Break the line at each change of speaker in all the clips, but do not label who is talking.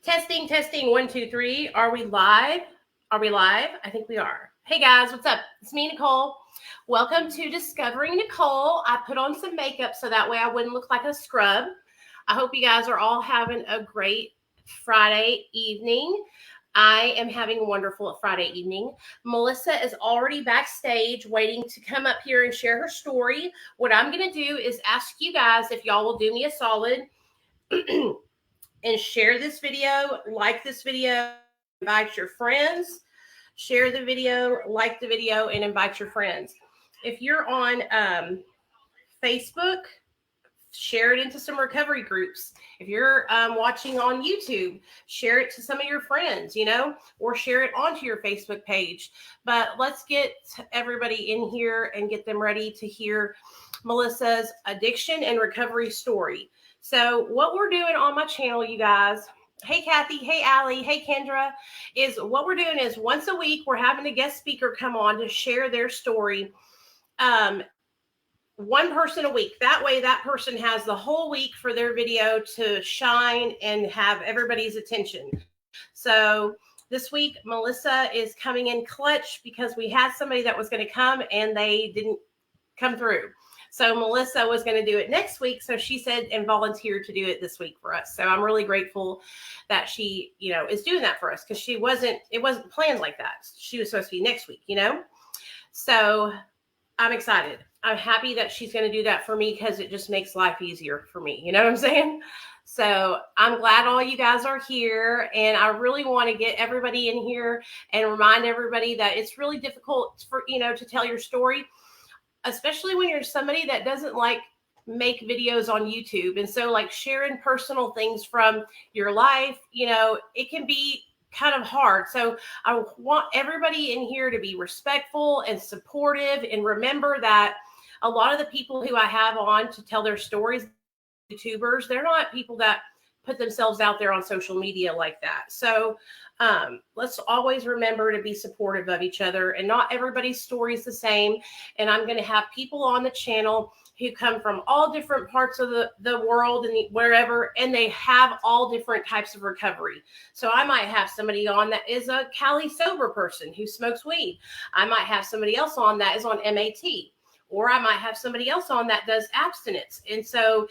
Testing, testing, one, two, three. Are we live? Are we live? I think we are. Hey guys, what's up? It's me, Nicole. Welcome to Discovering Nicole. I put on some makeup so that way I wouldn't look like a scrub. I hope you guys are all having a great Friday evening. I am having a wonderful Friday evening. Melissa is already backstage waiting to come up here and share her story. What I'm going to do is ask you guys if y'all will do me a solid and share this video, like this video, invite your friends, share the video, like the video, and invite your friends. If you're on Facebook, share it into some recovery groups. If you're watching on YouTube, share it to some of your friends, or share it onto your Facebook page. But let's get everybody in here and get them ready to hear Melissa's addiction and recovery story. So what we're doing on my channel, you guys, hey Kathy, hey Allie, hey Kendra, is what we're doing is once a week we're having a guest speaker come on to share their story. One person a week. That way that person has the whole week for their video to shine and have everybody's attention. So this week Melissa is coming in clutch because we had somebody that was going to come and they didn't come through. So Melissa was going to do it next week. So she said and volunteered to do it this week for us. So I'm really grateful that she, is doing that for us because it wasn't planned like that. She was supposed to be next week, So I'm excited. I'm happy that she's going to do that for me because it just makes life easier for me. You know what I'm saying? So I'm glad all you guys are here. And I really want to get everybody in here and remind everybody that it's really difficult for, to tell your story, especially when you're somebody that doesn't make videos on YouTube. And so sharing personal things from your life, it can be kind of hard. So I want everybody in here to be respectful and supportive and remember that a lot of the people who I have on to tell their stories, YouTubers, they're not people that put themselves out there on social media like that. So let's always remember to be supportive of each other, and not everybody's story is the same. And I'm going to have people on the channel who come from all different parts of the world and wherever, and they have all different types of recovery. So I might have somebody on that is a Cali sober person who smokes weed. I might have somebody else on that is on MAT, or I might have somebody else on that does abstinence. And so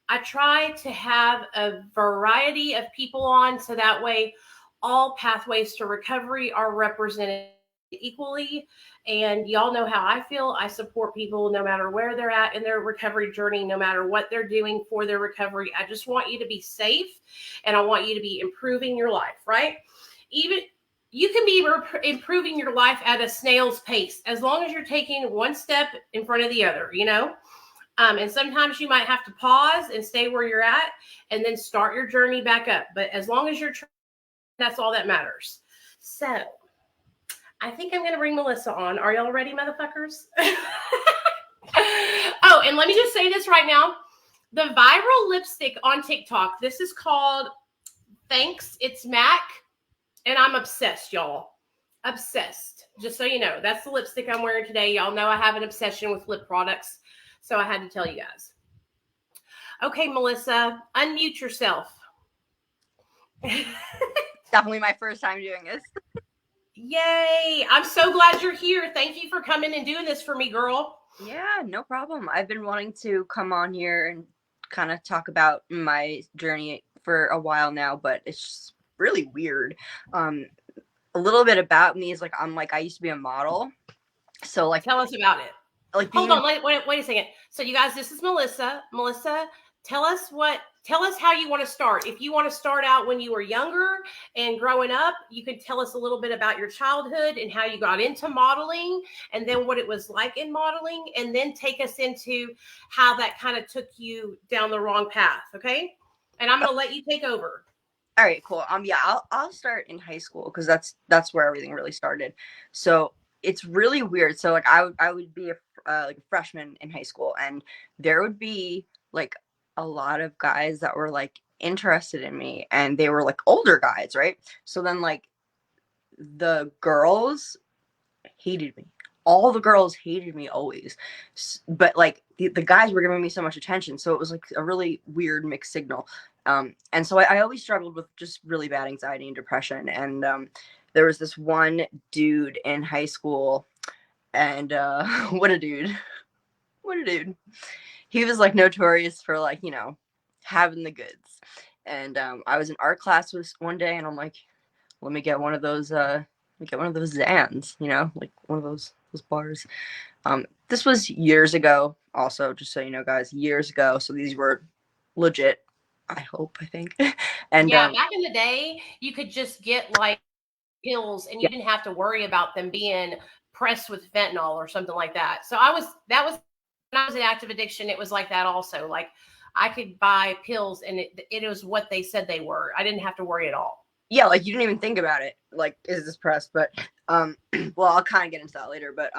I try to have a variety of people on so that way all pathways to recovery are represented equally. And y'all know how I feel. I support people no matter where they're at in their recovery journey, no matter what they're doing for their recovery. I just want you to be safe, and I want you to be improving your life, right? Even you can be improving your life at a snail's pace as long as you're taking one step in front of the other, and sometimes you might have to pause and stay where you're at and then start your journey back up. But as long as you're trying, that's all that matters. So I think I'm going to bring Melissa on. Are y'all ready, motherfuckers? Oh, and let me just say this right now. The viral lipstick on TikTok, this is called Thanks, It's MAC. And I'm obsessed, y'all. Obsessed. Just so you know, that's the lipstick I'm wearing today. Y'all know I have an obsession with lip products. So I had to tell you guys. Okay, Melissa, unmute yourself.
Definitely my first time doing this.
Yay. I'm so glad you're here. Thank you for coming and doing this for me, girl.
Yeah, no problem. I've been wanting to come on here and kind of talk about my journey for a while now, but it's just really weird. A little bit about me is I used to be a model. So
tell us about it. Hold on, wait a second. So you guys, this is Melissa. Melissa, tell us how you want to start. If you want to start out when you were younger and growing up, you could tell us a little bit about your childhood and how you got into modeling, and then what it was like in modeling, and then take us into how that kind of took you down the wrong path. Okay. And I'm going to let you take over.
All right, cool. Yeah, I'll start in high school because that's where everything really started. So it's really weird. So I would be a freshman in high school, and there would be a lot of guys that were interested in me, and they were older guys, right? So then the girls hated me. All the girls hated me always, but the guys were giving me so much attention, so it was a really weird mixed signal. And so I always struggled with just really bad anxiety and depression. And there was this one dude in high school, and what a dude. What a dude. He was like notorious for like, having the goods. And I was in art class one day, and I'm like, let me get one of those Zans, like one of those bars. This was years ago, also, just so you know, guys, years ago. So these were legit, I think. And
Yeah, back in the day, you could just get like pills and you
yeah,
didn't have to worry about them being pressed with fentanyl or something like that. So that was when I was in active addiction, it was like that also. Like I could buy pills and it was what they said they were. I didn't have to worry at all.
yeah, like you didn't even think about it. Like, is this pressed? But well, I'll kind of get into that later. But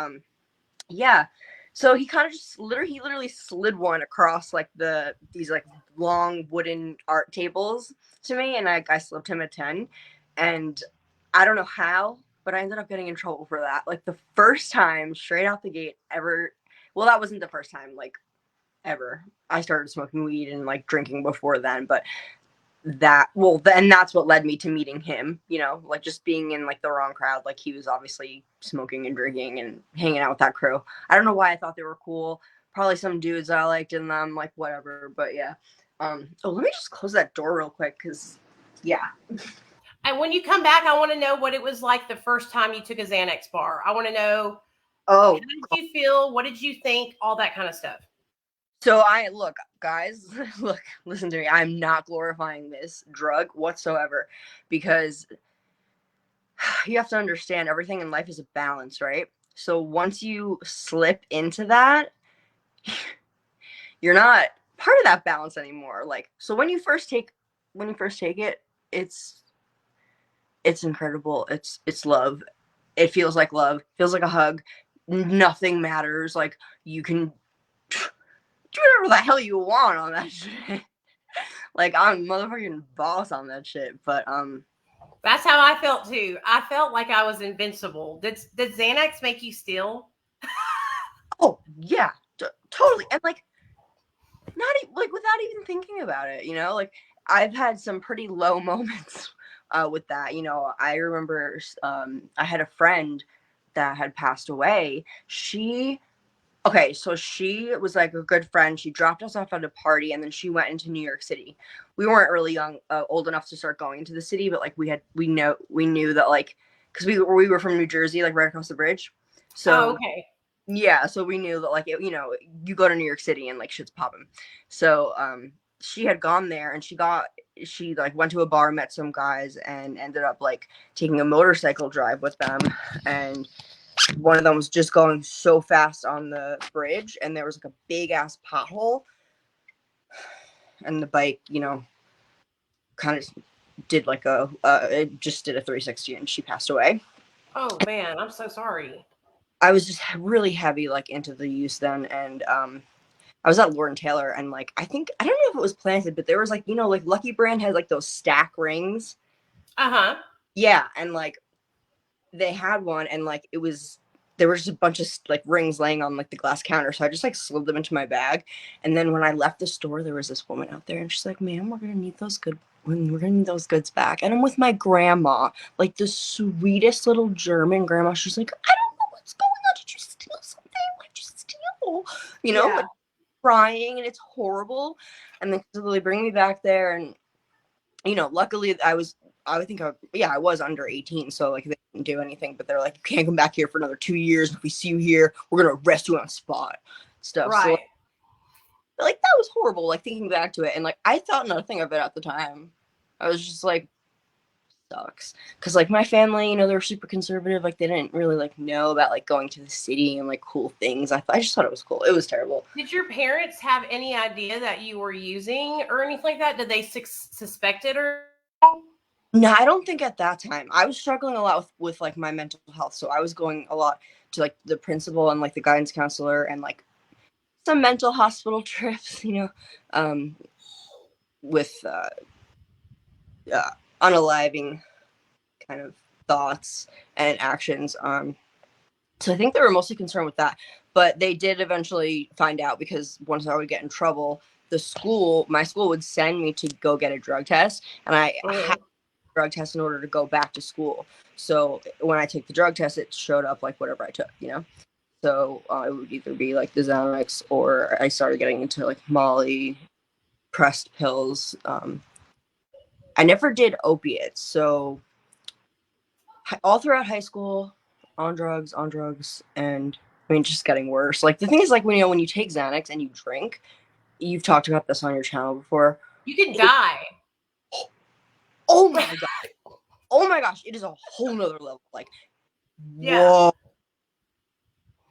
yeah. So he kind of just literally slid one across like these like long wooden art tables to me, and I slipped him a 10. And I don't know how, but I ended up getting in trouble for that. Like the first time straight out the gate ever. Well, that wasn't the first time, like ever. I started smoking weed and like drinking before then, but then that's what led me to meeting him, like just being in like the wrong crowd. Like he was obviously smoking and drinking and hanging out with that crew. I don't know why I thought they were cool. Probably some dudes I liked in them, like whatever. But yeah. Let me just close that door real quick, because yeah.
And when you come back, I want to know what it was like the first time you took a Xanax bar. I want to know how
Oh,
did you feel? What did you think? All that kind of stuff.
so look, guys, look, listen to me. I'm not glorifying this drug whatsoever, because you have to understand everything in life is a balance, right? So once you slip into that, you're not part of that balance anymore. Like, so when you first take it, it's incredible. It's love. It feels like love. Feels like a hug. Nothing matters. Like, you can do whatever the hell you want on that shit. Like, I'm motherfucking boss on that shit. But
That's how I felt too. I felt like I was invincible. Did Xanax make you steal?
oh yeah, totally. And like, not like without even thinking about it, like I've had some pretty low moments with that. I remember I had a friend that had passed away. So she was like a good friend. She dropped us off at a party, and then she went into New York City. We weren't really old enough to start going into the city, but like we knew that, like, because we were from New Jersey, like right across the bridge.
Oh,
So
okay.
yeah, so we knew that, like, you go to New York City and like shit's popping. So she had gone there, and she like went to a bar, met some guys, and ended up like taking a motorcycle drive with them. And one of them was just going so fast on the bridge, and there was like a big ass pothole, and the bike, kind of did like it just did a 360, and she passed away.
Oh man, I'm so sorry.
I was just really heavy like into the use then. And I was at Lord and Taylor, and like I don't know if it was planted, but there was like, like Lucky Brand has like those stack rings.
Uh-huh.
Yeah, and like they had one, and like there was just a bunch of like rings laying on like the glass counter, so I just like slid them into my bag. And then when I left the store, there was this woman out there, and she's like, "Ma'am, we're gonna need those goods back." And I'm with my grandma, like the sweetest little German grandma. She's like, "I don't know what's going on. Did you steal something? What did you steal?"
Yeah.
Like crying, and it's horrible. And then so they bring me back there, and luckily I was under 18, so like they didn't do anything, but they're like, you can't come back here for another 2 years. If we see you here, we're gonna arrest you on spot, stuff. So
Right.
like that was horrible, like thinking back to it, and like I thought nothing of it at the time. I was just like, sucks, because like my family, they're super conservative. Like they didn't really like know about like going to the city and like cool things. I just thought it was cool. It was terrible.
Did your parents have any idea that you were using or anything like that? Did they suspect it or?
No, I don't think at that time. I was struggling a lot with like my mental health, so I was going a lot to like the principal and like the guidance counselor, and like some mental hospital trips, with unaliving kind of thoughts and actions. So I think they were mostly concerned with that, but they did eventually find out, because once I would get in trouble, my school would send me to go get a drug test, and I had
Mhm.
a drug test in order to go back to school. So when I take the drug test, it showed up like whatever I took, you know. So it would either be like the Xanax, or I started getting into like Molly, pressed pills. I never did opiates, so all throughout high school, on drugs, and I mean, just getting worse. Like the thing is, like when when you take Xanax and you drink, you've talked about this on your channel before.
You can die.
Oh my god! Oh my gosh! It is a whole nother level. Like,
Yeah.
whoa.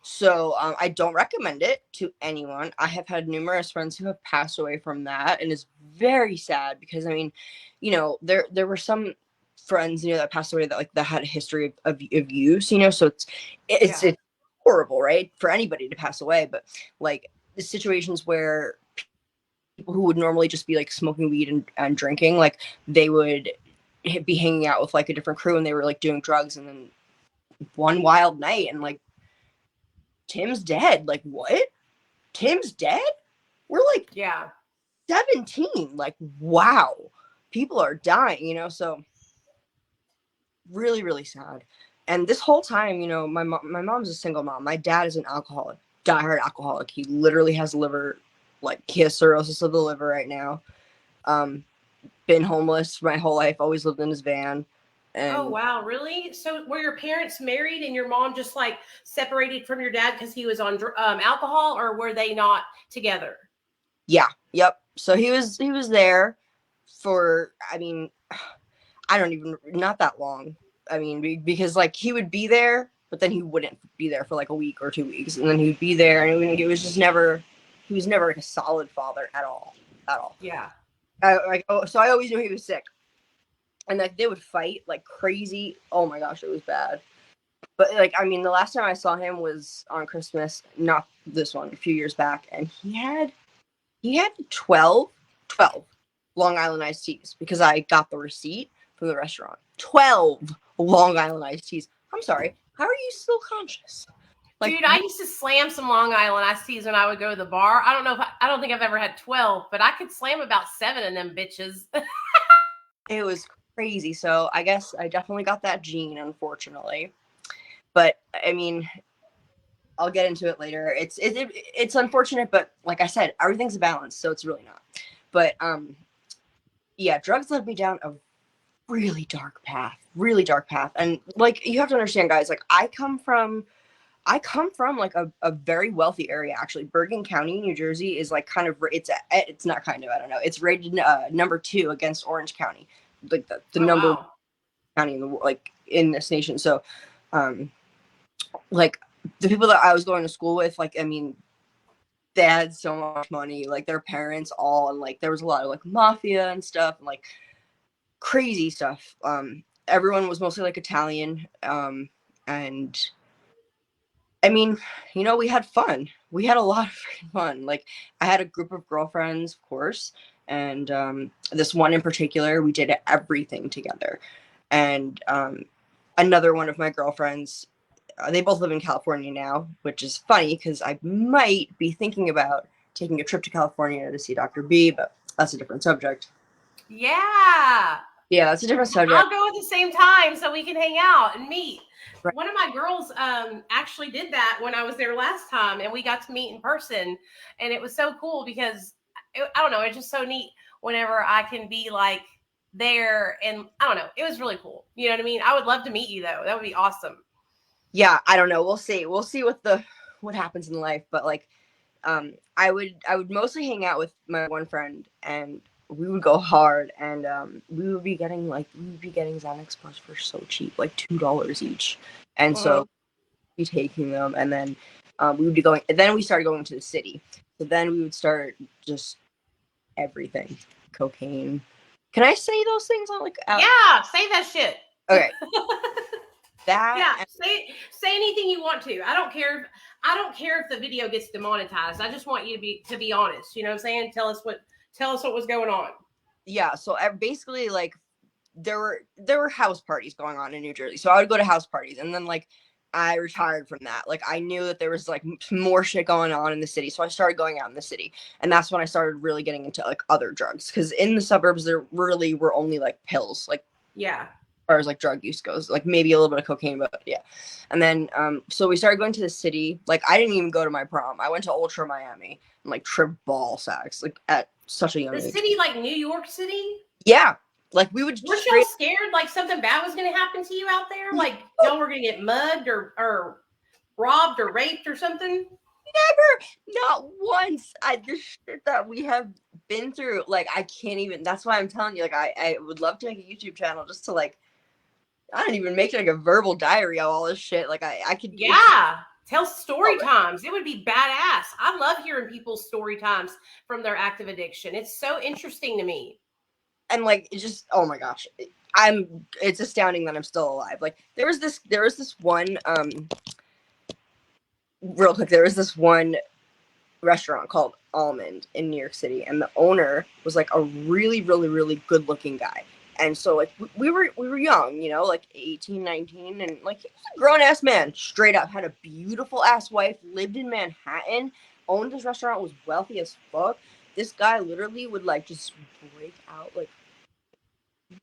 So I don't recommend it to anyone. I have had numerous friends who have passed away from that, and it's very sad because I mean, there were some friends that passed away that had a history of use. So it's
Yeah.
horrible, right, for anybody to pass away. But like the situations where people who would normally just be like smoking weed and drinking, like they would be hanging out with like a different crew and they were like doing drugs, and then one wild night and like Tim's dead. Like, what? Tim's dead? We're like
Yeah.
17. Like, wow. People are dying, so really, really sad. And this whole time, my mom's a single mom. My dad is an alcoholic, diehard alcoholic. He literally has he has cirrhosis of the liver right now. Been homeless my whole life, always lived in his van.
Oh,
And
wow. Really? So were your parents married and your mom just like separated from your dad because he was on alcohol, or were they not together?
yeah, yep. So he was there for, I mean, I don't even, not that long. I mean, because like he would be there, but then he wouldn't be there for like a week or 2 weeks, and then he would be there, and it was just never. He was never like a solid father at all, at all.
Yeah.
So I always knew he was sick, and like they would fight like crazy. Oh my gosh, it was bad. But like, I mean, the last time I saw him was on Christmas, not this one, a few years back, and he had 12 Long Island iced teas because I got the receipt from the restaurant. 12 Long Island iced teas. I'm sorry. How are you still conscious? Like,
Dude, I used to slam some Long Island iced teas when I would go to the bar. I don't know if I don't think I've ever had 12, but I could slam about 7 of them bitches.
it was crazy. So I guess I definitely got that gene, unfortunately. But I mean, I'll get into it later. It's unfortunate, but like I said, everything's a balance, so it's really not. But yeah, drugs led me down a really dark path. And like you have to understand, guys, like I come from like a very wealthy area. Actually, Bergen County, New Jersey is like kind of, it's not kind of, I don't know, it's rated number 2 against Orange County, like the
Oh,
number
wow.
county in the like in this nation. So like the people that I was going to school with, like, I mean, they had so much money, like their parents all, and like there was a lot of like mafia and stuff, and like crazy stuff. Everyone was mostly like Italian, and I mean, we had fun. We had a lot of freaking fun. Like, I had a group of girlfriends, of course, and this one in particular, we did everything together. And another one of my girlfriends, they both live in California now, which is funny because I might be thinking about taking a trip to California to see Dr. B, but that's a different subject.
Yeah.
Yeah, that's a different subject.
I'll go at the same time so we can hang out and meet.
Right.
One of my girls actually did that when I was there last time, and we got to meet in person, and it was so cool because I don't know, it's just so neat whenever I can be like there, and I don't know, it was really cool. You know what I mean? I would love to meet you though. That would be awesome.
Yeah, I don't know. We'll see. We'll see what happens in life, but like I would mostly hang out with my one friend, and we would go hard, and we would be getting Xanax bars for so cheap, like $2 each, and so
Mhm.
be taking them, and then we would be going. And then we started going to the city, so then we would start just everything, cocaine. Can I say those things on like out?
Yeah, say that shit.
Okay, that.
Yeah, say anything you want to. I don't care if the video gets demonetized. I just want you to be honest. You know what I'm saying? Tell us what was going on.
Yeah, so basically, like, there were house parties going on in New Jersey, so I would go to house parties, and then like I retired from that. Like, I knew that there was like more shit going on in the city, so I started going out in the city, and that's when I started really getting into like other drugs. Because in the suburbs, there really were only like pills, like
Yeah.
as far as like drug use goes, like maybe a little bit of cocaine, but yeah. And then, so we started going to the city. Like, I didn't even go to my prom. I went to Ultra Miami and like tripped ball sacks like at such a young
The
age.
city, like New York City?
Yeah, like we would
Weren't y'all
straight.
scared like something bad was going to happen to you out there? Like y'all were going to get mugged or robbed or raped or something?
Never, not once. The shit that we have been through, like I can't even. That's why I'm telling you, like I would love to make a YouTube channel just to like I don't even make like a verbal diary of all this shit. Like I could. It's
Yeah. Tell story times. It would be badass. I love hearing people's story times from their active addiction. It's so interesting to me.
and like it just oh my gosh, it's astounding that I'm still alive. Like there was this one real quick. There was this one restaurant called Almond in New York City, and the owner was like a really, really, really good looking guy. And so like we were young, you know, like 18, 19, and like he was a grown ass man, straight up, had a beautiful ass wife, lived in Manhattan, owned this restaurant, was wealthy as fuck. This guy literally would like just break out like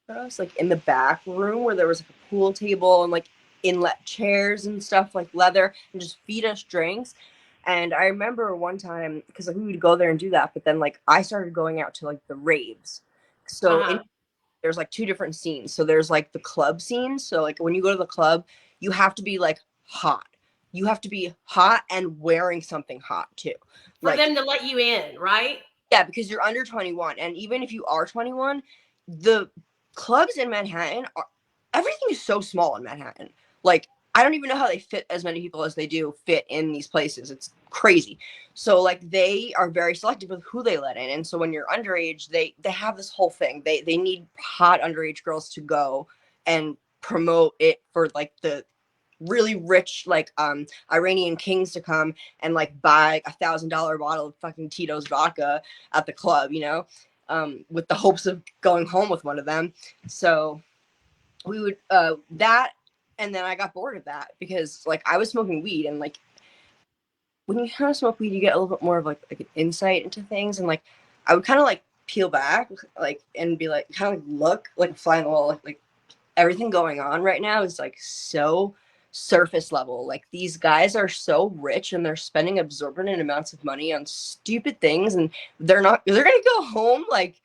for us, like in the back room where there was like a pool table and like inlet chairs and stuff, like leather, and just feed us drinks. And I remember one time because like we would go there and do that, but then like I started going out to like the raves. So in
Uh-huh.
there's like two different scenes. So there's like the club scene. So like when you go to the club, you have to be like hot. You have to be hot and wearing something hot too.
For
Like
them to let you in, right?
yeah, because you're under 21, and even if you are 21, the clubs in Manhattan are everything is so small in Manhattan. Like I don't even know how they fit as many people as they do fit in these places. It's crazy. So like they are very selective with who they let in, and so when you're underage, they have this whole thing. They need hot underage girls to go and promote it for like the really rich like Iranian kings to come and like buy $1,000 bottle of fucking Tito's vodka at the club, you know, with the hopes of going home with one of them. So we would that, and then I got bored of that because like I was smoking weed, and like when you kind of smoke weed, you get a little bit more of like an insight into things, and like I would kind of like peel back like and be like kind of like look like a fly on the wall, like everything going on right now is like so surface level. Like these guys are so rich and they're spending exorbitant amounts of money on stupid things, and they're gonna go home like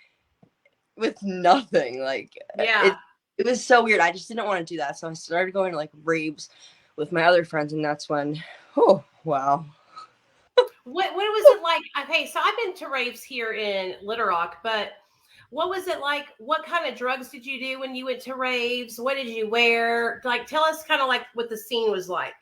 with nothing. Like
Yeah.
it was so weird. I just didn't want to do that. So I started going to like raves with my other friends, and that's when oh wow.
What was it like? Okay, so I've been to raves here in Little Rock, but what was it like? What kind of drugs did you do when you went to raves? What did you wear? Like, tell us kind of like what the scene was like.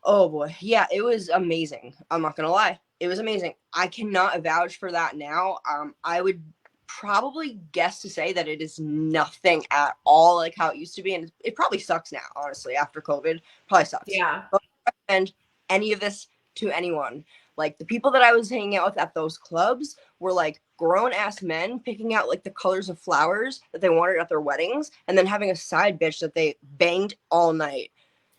Oh boy. Yeah, it was amazing. I'm not gonna lie. It was amazing. I cannot vouch for that now. I would probably guess to say that it is nothing at all like how it used to be. And it probably sucks now, honestly, after COVID. Probably sucks.
Yeah.
But I don't recommend any of this to anyone. Like the people that I was hanging out with at those clubs were like grown ass men picking out like the colors of flowers that they wanted at their weddings and then having a side bitch that they banged all night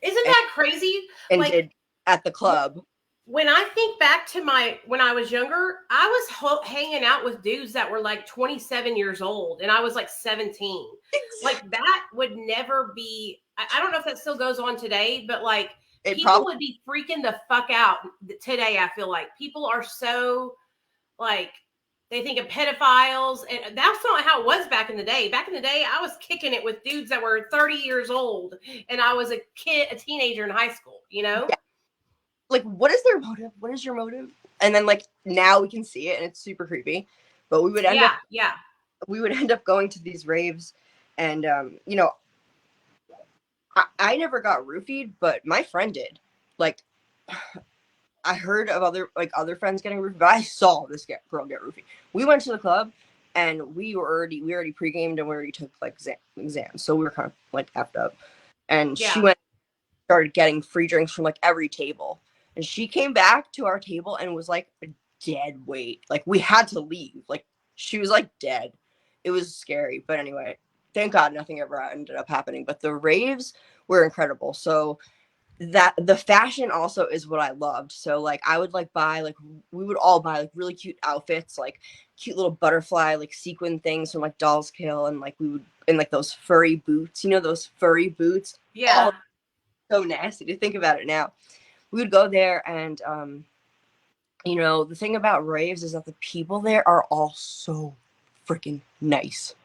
Isn't
and,
that crazy?
and
Like
did at the club.
when I think back to when I was younger, I was hanging out with dudes that were like 27 years old and I was like 17. Like that would never be, I don't know if that still goes on today, but like
It
people
probably
would be freaking the fuck out today. I feel like people are so like, they think of pedophiles, and that's not how it was back in the day. Back in the day, I was kicking it with dudes that were 30 years old, and I was a teenager in high school, you know?
yeah. Like what is their motive? What is your motive? And then like now we can see it and it's super creepy. But
Yeah, yeah.
we would end up going to these raves, and you know, I never got roofied, but my friend did. Like I heard of other friends getting roofied, but I saw this girl get roofied. We went to the club and we already pre-gamed and we already took like exams. So we were kind of like effed up. And she
Yeah.
went started getting free drinks from like every table. And she came back to our table and was like a dead weight. Like we had to leave. Like she was like dead. It was scary. But anyway, thank God nothing ever ended up happening. But the raves were incredible. So that the fashion also is what I loved. So like I would like buy like we would all buy like really cute outfits, like cute little butterfly like sequin things from like Doll's Kill, and like we would in like those furry boots, you know, those furry boots. Oh,
Yeah.
so nasty to think about it now. We would go there, and you know, the thing about raves is that the people there are all so freaking nice.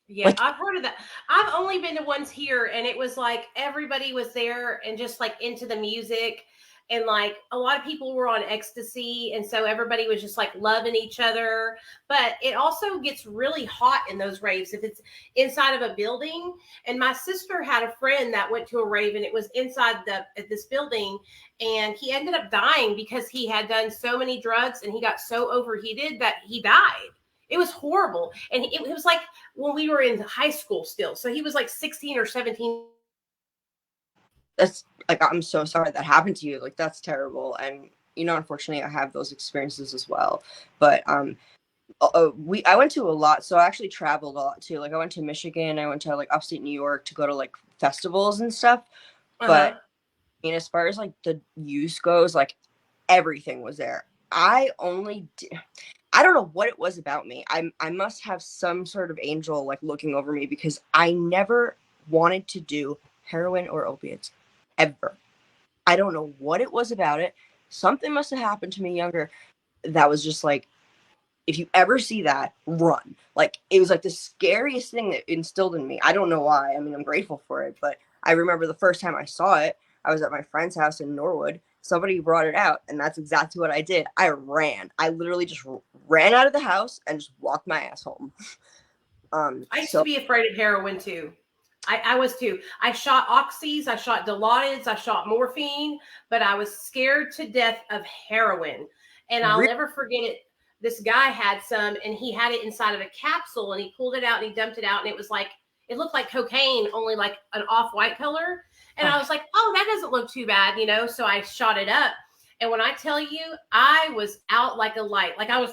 Yeah,
Like
I've heard of that. I've only been to ones here, and it was like everybody was there and just like into the music. And like a lot of people were on ecstasy. And so everybody was just like loving each other. But it also gets really hot in those raves if it's inside of a building. And my sister had a friend that went to a rave, and it was inside this building. And he ended up dying because he had done so many drugs and he got so overheated that he died. It was horrible. And it was like when we were in high school still. So he was like 16 or 17.
that's like I'm so sorry that happened to you. Like that's terrible. And you know, unfortunately, I have those experiences as well. But we I went to a lot, so I actually traveled a lot too. Like I went to Michigan, I went to like upstate New York to go to like festivals and stuff. But
Uh-huh.
I mean, as far as like the use goes, like everything was there. I don't know what it was about me. I must have some sort of angel like looking over me because I never wanted to do heroin or opiates ever. I don't know what it was about it. Something must have happened to me younger that was just like, if you ever see that, run. Like it was like the scariest thing that instilled in me. I don't know why. I mean, I'm grateful for it, but I remember the first time I saw it, I was at my friend's house in Norwood. Somebody brought it out, and that's exactly what I did. I ran. I literally just ran out of the house and just walked my ass home.
I used to
So
be afraid of heroin too. I was too. I shot oxys, I shot Dilaudids, I shot morphine, but I was scared to death of heroin. And I'll
re-
never forget it. This guy had some, and he had it inside of a capsule, and he pulled it out and he dumped it out, and it was like, it looked like cocaine, only like an off white color. And I was like, oh, that doesn't look too bad, you know? So I shot it up. And when I tell you, I was out like a light. Like I was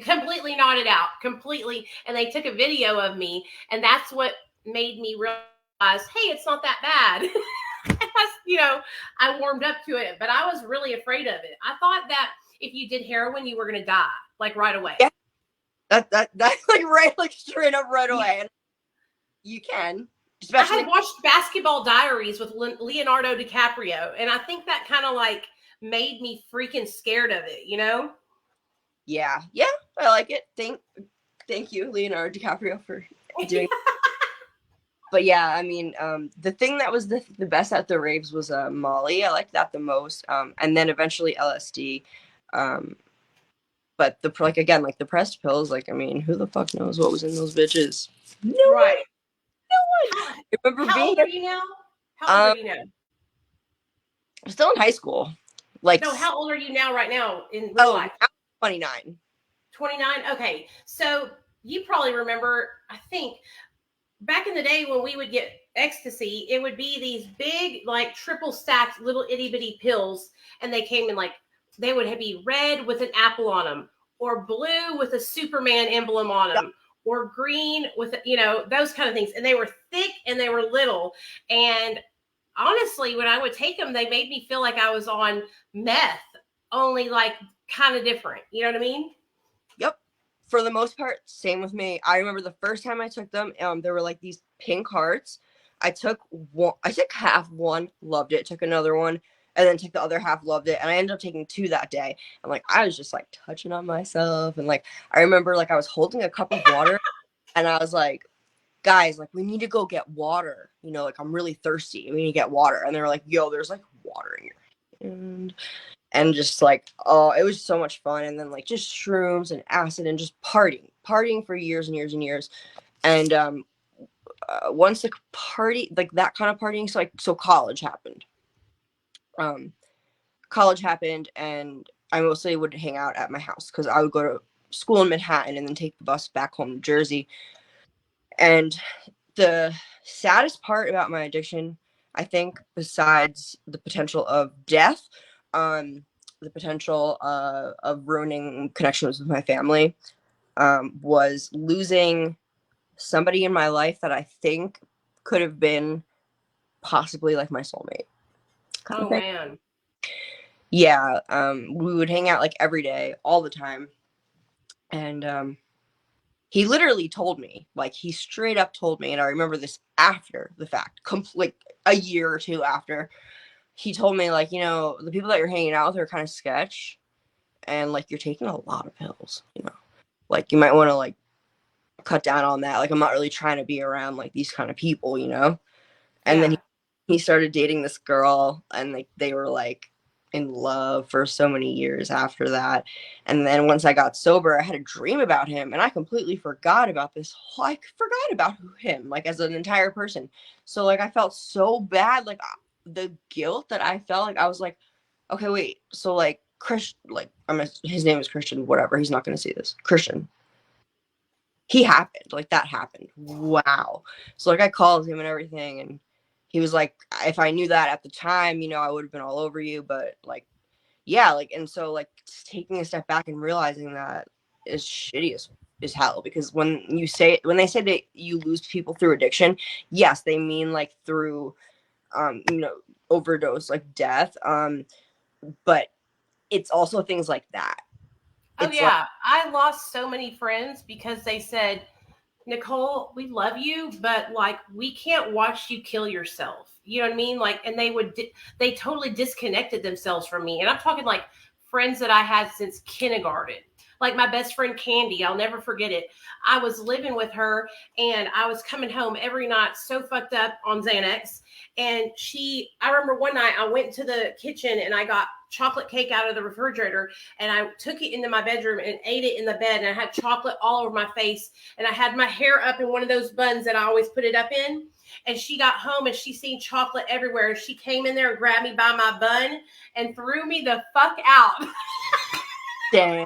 completely nodded out, completely. And they took a video of me, and that's what made me realize, hey, it's not that bad. You know, I warmed up to it, but I was really afraid of it. I thought that if you did heroin, you were going to die like right away.
yeah, that's like right, like straight up right away. And you can,
I
especially
had watched Basketball Diaries with Leonardo DiCaprio, and I think that kind of like made me freaking scared of it, you know?
yeah, yeah. I like it. Thank you, Leonardo DiCaprio, for doing. But yeah, I mean, the thing that was the best at the raves was Molly. I liked that the most, and then eventually LSD. Um, but the like again, like the pressed pills, like I mean, who the fuck knows what was in those bitches? No one,
Right.
no one.
How,
I remember
how
being
old are you now? How old are
um
you now?
still in high school, like
No, how old are you now, right now, in real
oh
life?
now 29.
29? Okay. So you probably remember, I think, back in the day when we would get ecstasy, it would be these big, like triple stacked little itty bitty pills. And they came in like, they would be red with an apple on them, or blue with a Superman emblem on
Yeah,
them, or green with, you know, those kind of things. And they were thick and they were little. And honestly, when I would take them, they made me feel like I was on meth, only like kind of different. You know what I mean?
yep. For the most part, same with me. I remember the first time I took them, there were like these pink hearts. I took one, I took half one, loved it, took another one, and then took the other half, loved it. And I ended up taking two that day. And like I was just like touching on myself. And like I remember like I was holding a cup of water and I was like, guys, like we need to go get water. You know, like I'm really thirsty. We need to get water. And they were like, yo, there's like water in your hand, and just like oh it was so much fun, and then like just shrooms and acid and just partying for years and years and years. And once the party like that kind of partying, so college happened. um College happened, and I mostly would hang out at my house because I would go to school in Manhattan and then take the bus back home to Jersey. And the saddest part about my addiction, I think, besides the potential of death, um, the potential of ruining connections with my family, was losing somebody in my life that I think could have been possibly like my soulmate kind of
Oh
thing.
man.
Yeah, we would hang out like every day, all the time. And he literally told me, like he straight up told me, and I remember this after the fact, like a year or two after, he told me like, you know, the people that you're hanging out with are kind of sketch, and like you're taking a lot of pills, you know, like you might want to like cut down on that. Like I'm not really trying to be around like these kind of people, you know. And then
Yeah.
he started dating this girl, and like they were like in love for so many years after that. And then once I got sober, I had a dream about him, and I completely forgot about this. I forgot about him, like as an entire person. So like I felt so bad, like the guilt that I felt. Like I was like, okay, wait, so like Christian, like his name is Christian, whatever. He's not going to see this. Christian, he happened, like that happened. Wow. So like I called him and everything, and he was like, if I knew that at the time, you know, I would have been all over you. But like, yeah, like, and so like taking a step back and realizing that is shitty as hell, because when they say that you lose people through addiction, yes, they mean like through you know, overdose, like death, but it's also things like that.
Oh
It's like,
yeah. I lost so many friends because they said, Nicole, we love you, but like we can't watch you kill yourself. You know what I mean? Like, and they totally disconnected themselves from me. And I'm talking like friends that I had since kindergarten. Like my best friend Candy, I'll never forget it. I was living with her and I was coming home every night so fucked up on Xanax. And I remember one night I went to the kitchen and I got chocolate cake out of the refrigerator and I took it into my bedroom and ate it in the bed. And I had chocolate all over my face and I had my hair up in one of those buns that I always put it up in. And she got home and she seen chocolate everywhere. And she came in there and grabbed me by my bun and threw me the fuck out.
damn.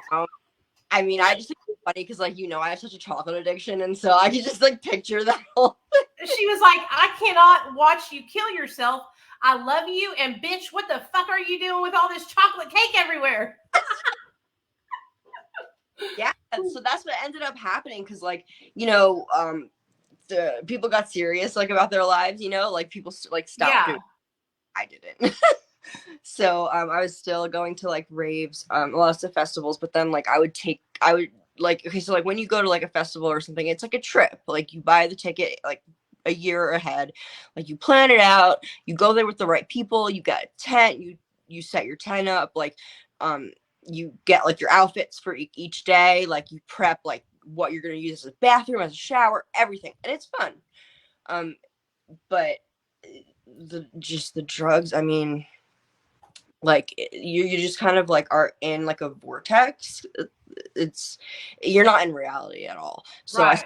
I mean, I just think it's funny because, like, you know, I have such a chocolate addiction, and so I can just like picture that whole.
She was like, I cannot watch you kill yourself. I love you, and bitch, what the fuck are you doing with all this chocolate cake everywhere?
Yeah, so that's what ended up happening because, like, you know, the people got serious like about their lives, you know, like people like stopped
Yeah.
doing. I didn't. So I was still going to like raves, lots of festivals, but then like I would like, okay, so like when you go to like a festival or something, it's like a trip. Like you buy the ticket like a year ahead, like you plan it out, you go there with the right people, you got a tent, you set your tent up, like you get like your outfits for each day, like you prep like what you're gonna use as a bathroom, as a shower, everything, and it's fun. Um, but the drugs, I mean, like you just kind of like are in like a vortex. It's You're not in reality at all. So
Right.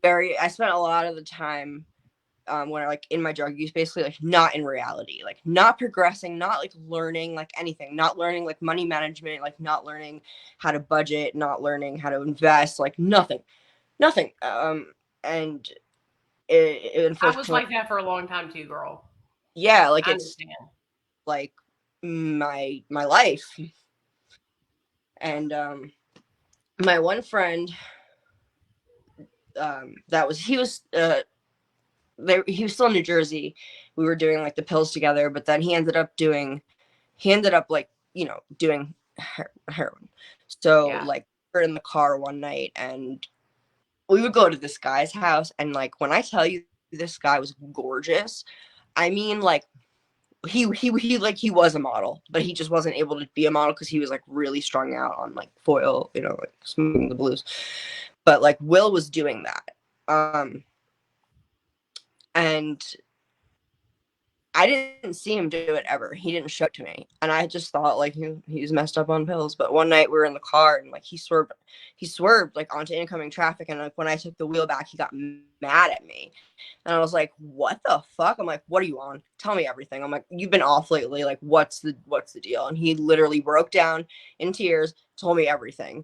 I spent a lot of the time when I like in my drug use, basically like not in reality, like not progressing, not like learning like anything, not learning like money management, like not learning how to budget, not learning how to invest, like nothing. And it
I was
unfortunately,
like that for a long time too, girl.
yeah, like
I
it's
understand.
like my life. And my one friend, that was he was still in New Jersey. We were doing like the pills together, but then he ended up like, you know, doing heroin. So
Yeah.
like we're in the car one night, and we would go to this guy's house, and like when I tell you this guy was gorgeous, I mean like he like he was a model, but he just wasn't able to be a model because he was like really strung out on like foil, you know, like smoking the blues. But like Will was doing that. And I didn't see him do it ever. He didn't show it to me, and I just thought like he was messed up on pills. But one night we were in the car, and like he swerved like onto incoming traffic, and like when I took the wheel back, he got mad at me, and I was like, "What the fuck?" I'm like, "What are you on? Tell me everything." I'm like, "You've been off lately. Like, what's the deal?" And he literally broke down in tears, told me everything.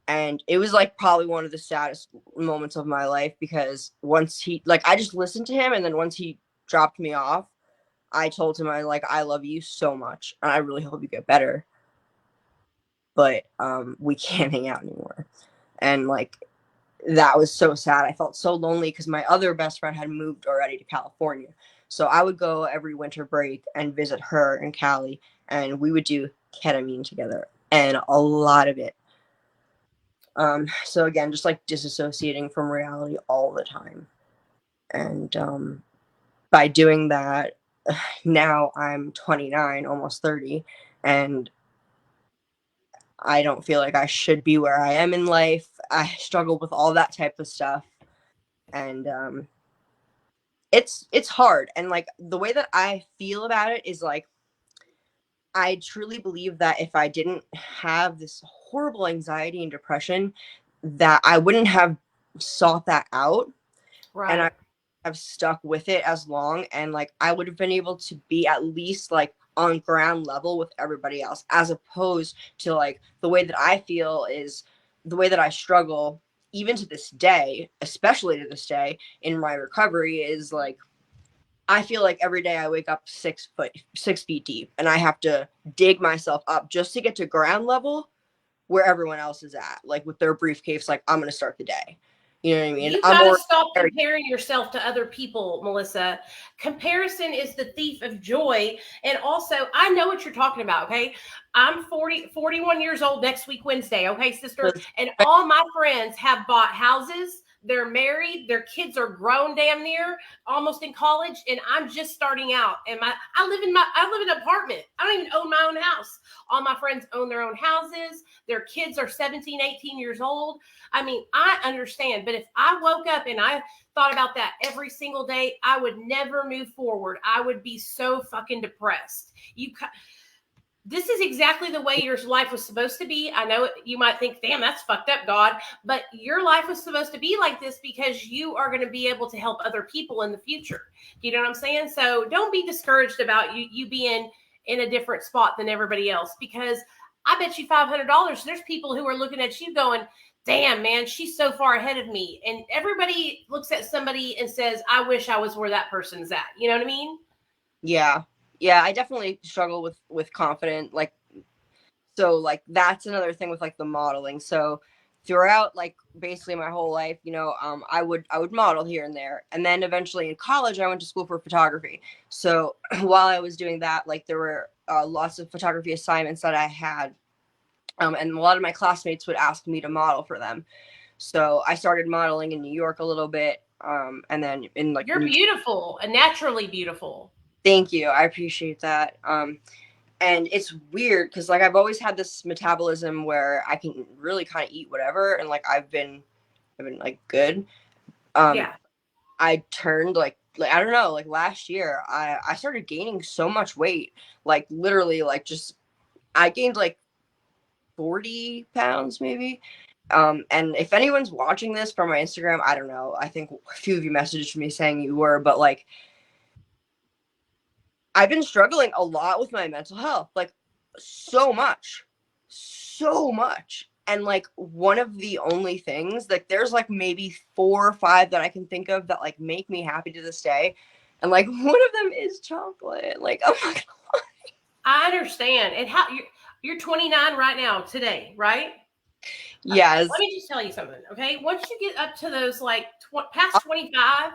And it was like probably one of the saddest moments of my life, because once he like I just listened to him, and then once he dropped me off, I told him, I love you so much, and I really hope you get better, but we can't hang out anymore. And like that was so sad. I felt so lonely because my other best friend had moved already to California. So I would go every winter break and visit her in Cali, and we would do ketamine together, and a lot of it. So again, just like disassociating from reality all the time. And by doing that, now I'm 29, almost 30, and I don't feel like I should be where I am in life. I struggle with all that type of stuff. And it's hard. And like the way that I feel about it is like I truly believe that if I didn't have this horrible anxiety and depression, that I wouldn't have sought that out, and I
Right.
have stuck with it as long, and like I would have been able to be at least like on ground level with everybody else, as opposed to like the way that I feel is the way that I struggle even to this day, especially to this day in my recovery, is like I feel like every day I wake up 6 feet deep, and I have to dig myself up just to get to ground level where everyone else is at, like with their briefcase, like I'm gonna start the day. You know what I mean?
You've
I'm
got to
already
stop
very
comparing yourself to other people, Melissa. Comparison is the thief of joy. And also, I know what you're talking about, okay? I'm 41 years old next week, Wednesday, okay, sister? And all my friends have bought houses. They're married. Their kids are grown damn near, almost in college. And I'm just starting out. And I live in an apartment. I don't even own my own house. All my friends own their own houses. Their kids are 17, 18 years old. I mean, I understand, but if I woke up and I thought about that every single day, I would never move forward. I would be so fucking depressed. This is exactly the way your life was supposed to be. I know you might think, damn, that's fucked up, God, but your life was supposed to be like this because you are going to be able to help other people in the future. You know what I'm saying? So don't be discouraged about you being in a different spot than everybody else, because I bet you $500 there's people who are looking at you going, damn, man, she's so far ahead of me. And everybody looks at somebody and says, I wish I was where that person's at. You know what I mean?
yeah. I definitely struggle with confident, like, so like that's another thing with like the modeling. So throughout like basically my whole life, I would model here and there, and then eventually in college I went to school for photography. So while I was doing that, like there were lots of photography assignments that I had, and a lot of my classmates would ask me to model for them. So I started modeling in New York a little bit, and then in like
You're beautiful and naturally beautiful.
Thank you, I appreciate that. And it's weird because like I've always had this metabolism where I can really kind of eat whatever, and like I've been like good. Um,
Yeah.
I turned like I don't know, like last year I started gaining so much weight, like literally like just I gained like 40 pounds maybe. And if anyone's watching this from my Instagram, I don't know. I think a few of you messaged me saying you were, but like I've been struggling a lot with my mental health, like so much, so much. And like one of the only things, like there's like maybe 4 or 5 that I can think of that like make me happy to this day. And like one of them is chocolate. Like, oh my God.
I understand. And how you're 29 right now today, right?
Yes.
Let me just tell you something, okay? Once you get up to those like past 25,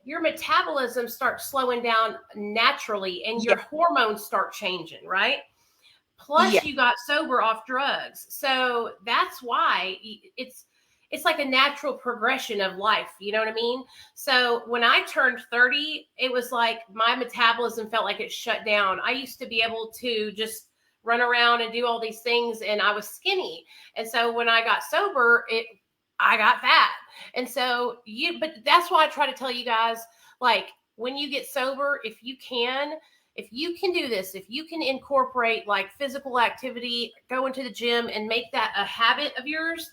your metabolism starts slowing down naturally and
Yeah.
your hormones start changing, right?
Yeah.
Plus you got sober off drugs. So that's why it's like a natural progression of life, you know what I mean? So when I turned 30, it was like my metabolism felt like it shut down. I used to be able to just run around and do all these things, and I was skinny. And so when I got sober, I got fat. And so but that's why I try to tell you guys, like, when you get sober, if you can do this, if you can incorporate like physical activity, go into the gym and make that a habit of yours,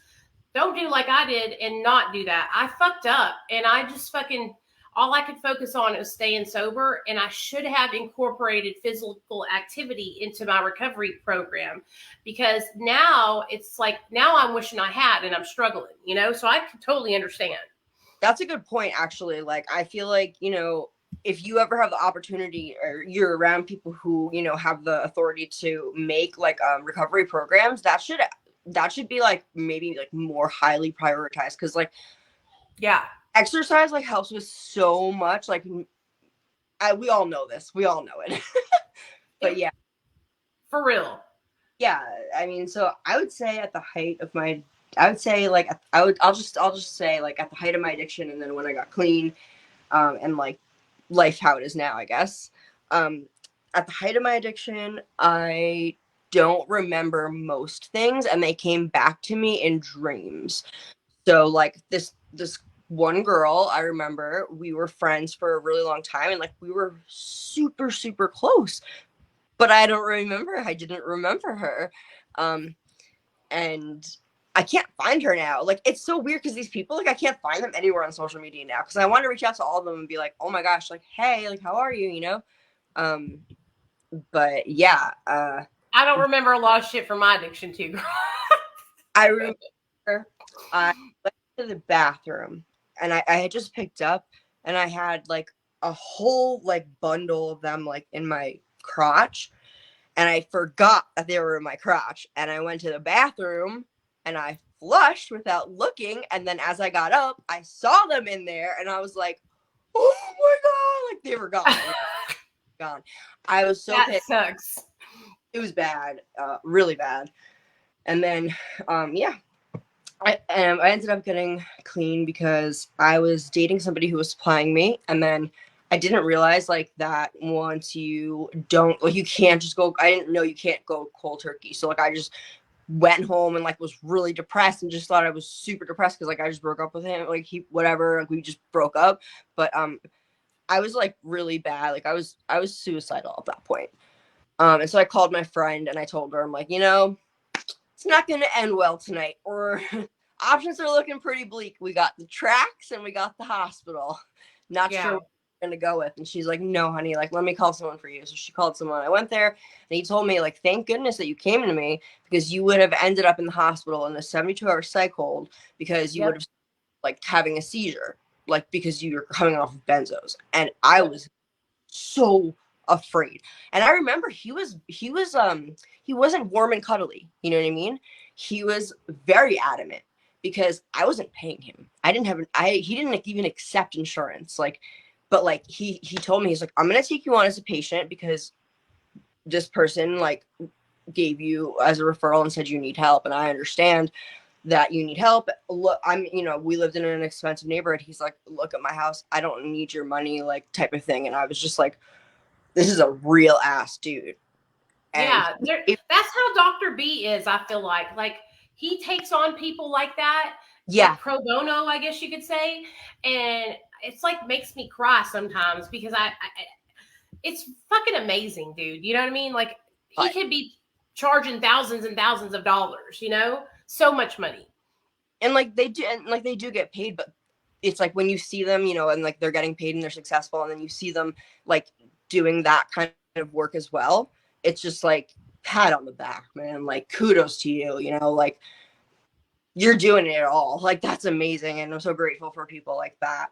don't do like I did and not do that. I fucked up and I just fucking, all I could focus on was staying sober, and I should have incorporated physical activity into my recovery program, because now it's like, now I'm wishing I had and I'm struggling, so I can totally understand.
That's a good point, actually. Like, I feel like, if you ever have the opportunity or you're around people who, have the authority to make like recovery programs, that should be like maybe like more highly prioritized, because like
Yeah.
exercise like helps with so much, like we all know this. We all know it. But yeah.
For real.
Yeah, I mean, so I would say at the height of my, I would say like I'll just say like at the height of my addiction, and then when I got clean, and like life how it is now, I guess. Um, at the height of my addiction, I don't remember most things, and they came back to me in dreams. So like this one girl, I remember we were friends for a really long time, and like we were super super close, but I didn't remember her. Um, and I can't find her now. Like it's so weird because these people, like I can't find them anywhere on social media now. Because I want to reach out to all of them and be like, oh my gosh, like hey, like how are you? You know. Um, but yeah,
I don't remember a lot of shit from my addiction too, girl.
I remember I went to the bathroom and I had just picked up and I had like a whole like bundle of them like in my crotch, and I forgot that they were in my crotch. And I went to the bathroom and I flushed without looking. And then as I got up, I saw them in there and I was like, oh my God, like they were gone. Gone. I was so
That
pissed.
sucks.
It was bad, really bad. And then, yeah, I ended up getting clean because I was dating somebody who was supplying me. And then I didn't realize like that once you don't, like you can't just go, I didn't know you can't go cold turkey. So like I just went home and like was really depressed and just thought I was super depressed because like I just broke up with him. Like he, whatever, like we just broke up. But I was like really bad. Like I was suicidal at that point. And so I called my friend and I told her, I'm like, it's not going to end well tonight, or options are looking pretty bleak. We got the tracks and we got the hospital. Not sure what we're going to go with. And she's like, no, honey, like, let me call someone for you. So she called someone. I went there and he told me, like, thank goodness that you came to me because you would have ended up in the hospital in a 72-hour psych hold because you would have, like, having a seizure, like, because you were coming off of benzos. And I was so afraid. And I remember he wasn't warm and cuddly, you know what I mean? He was very adamant because I wasn't paying him. I didn't have he didn't even accept insurance. Like, but like he told me, he's like, I'm gonna take you on as a patient because this person like gave you as a referral and said you need help, and I understand that you need help. Look, we lived in an expensive neighborhood. He's like, look at my house, I don't need your money, like type of thing. And I was just like, this is a real ass dude. And
Yeah, that's how Dr. B is, I feel like. Like, he takes on people like that,
yeah,
like pro bono, I guess you could say. And it's like makes me cry sometimes because it's fucking amazing, dude. You know what I mean? Like, he
but
could be charging thousands and thousands of dollars, so much money.
and like they do get paid, but it's like when you see them, and like they're getting paid and they're successful, and then you see them like doing that kind of work as well. It's just like pat on the back, man. Like kudos to you, like you're doing it all. Like that's amazing, and I'm so grateful for people like that.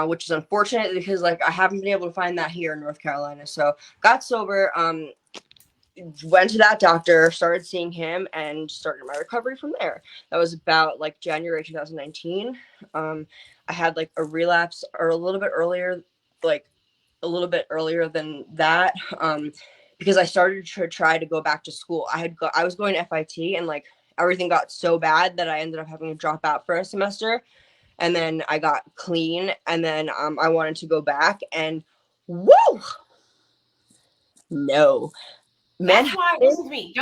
Which is unfortunate because like I haven't been able to find that here in North Carolina. So got sober, went to that doctor, started seeing him, and started my recovery from there. That was about like January 2019. I had like a relapse or a little bit earlier, like a little bit earlier than that, because I started to try to go back to school. I was going to FIT, and like everything got so bad that I ended up having to drop out for a semester. And then I got clean, and then I wanted to go back, and woo, no,
That's why,
Manhattan.
listen to me.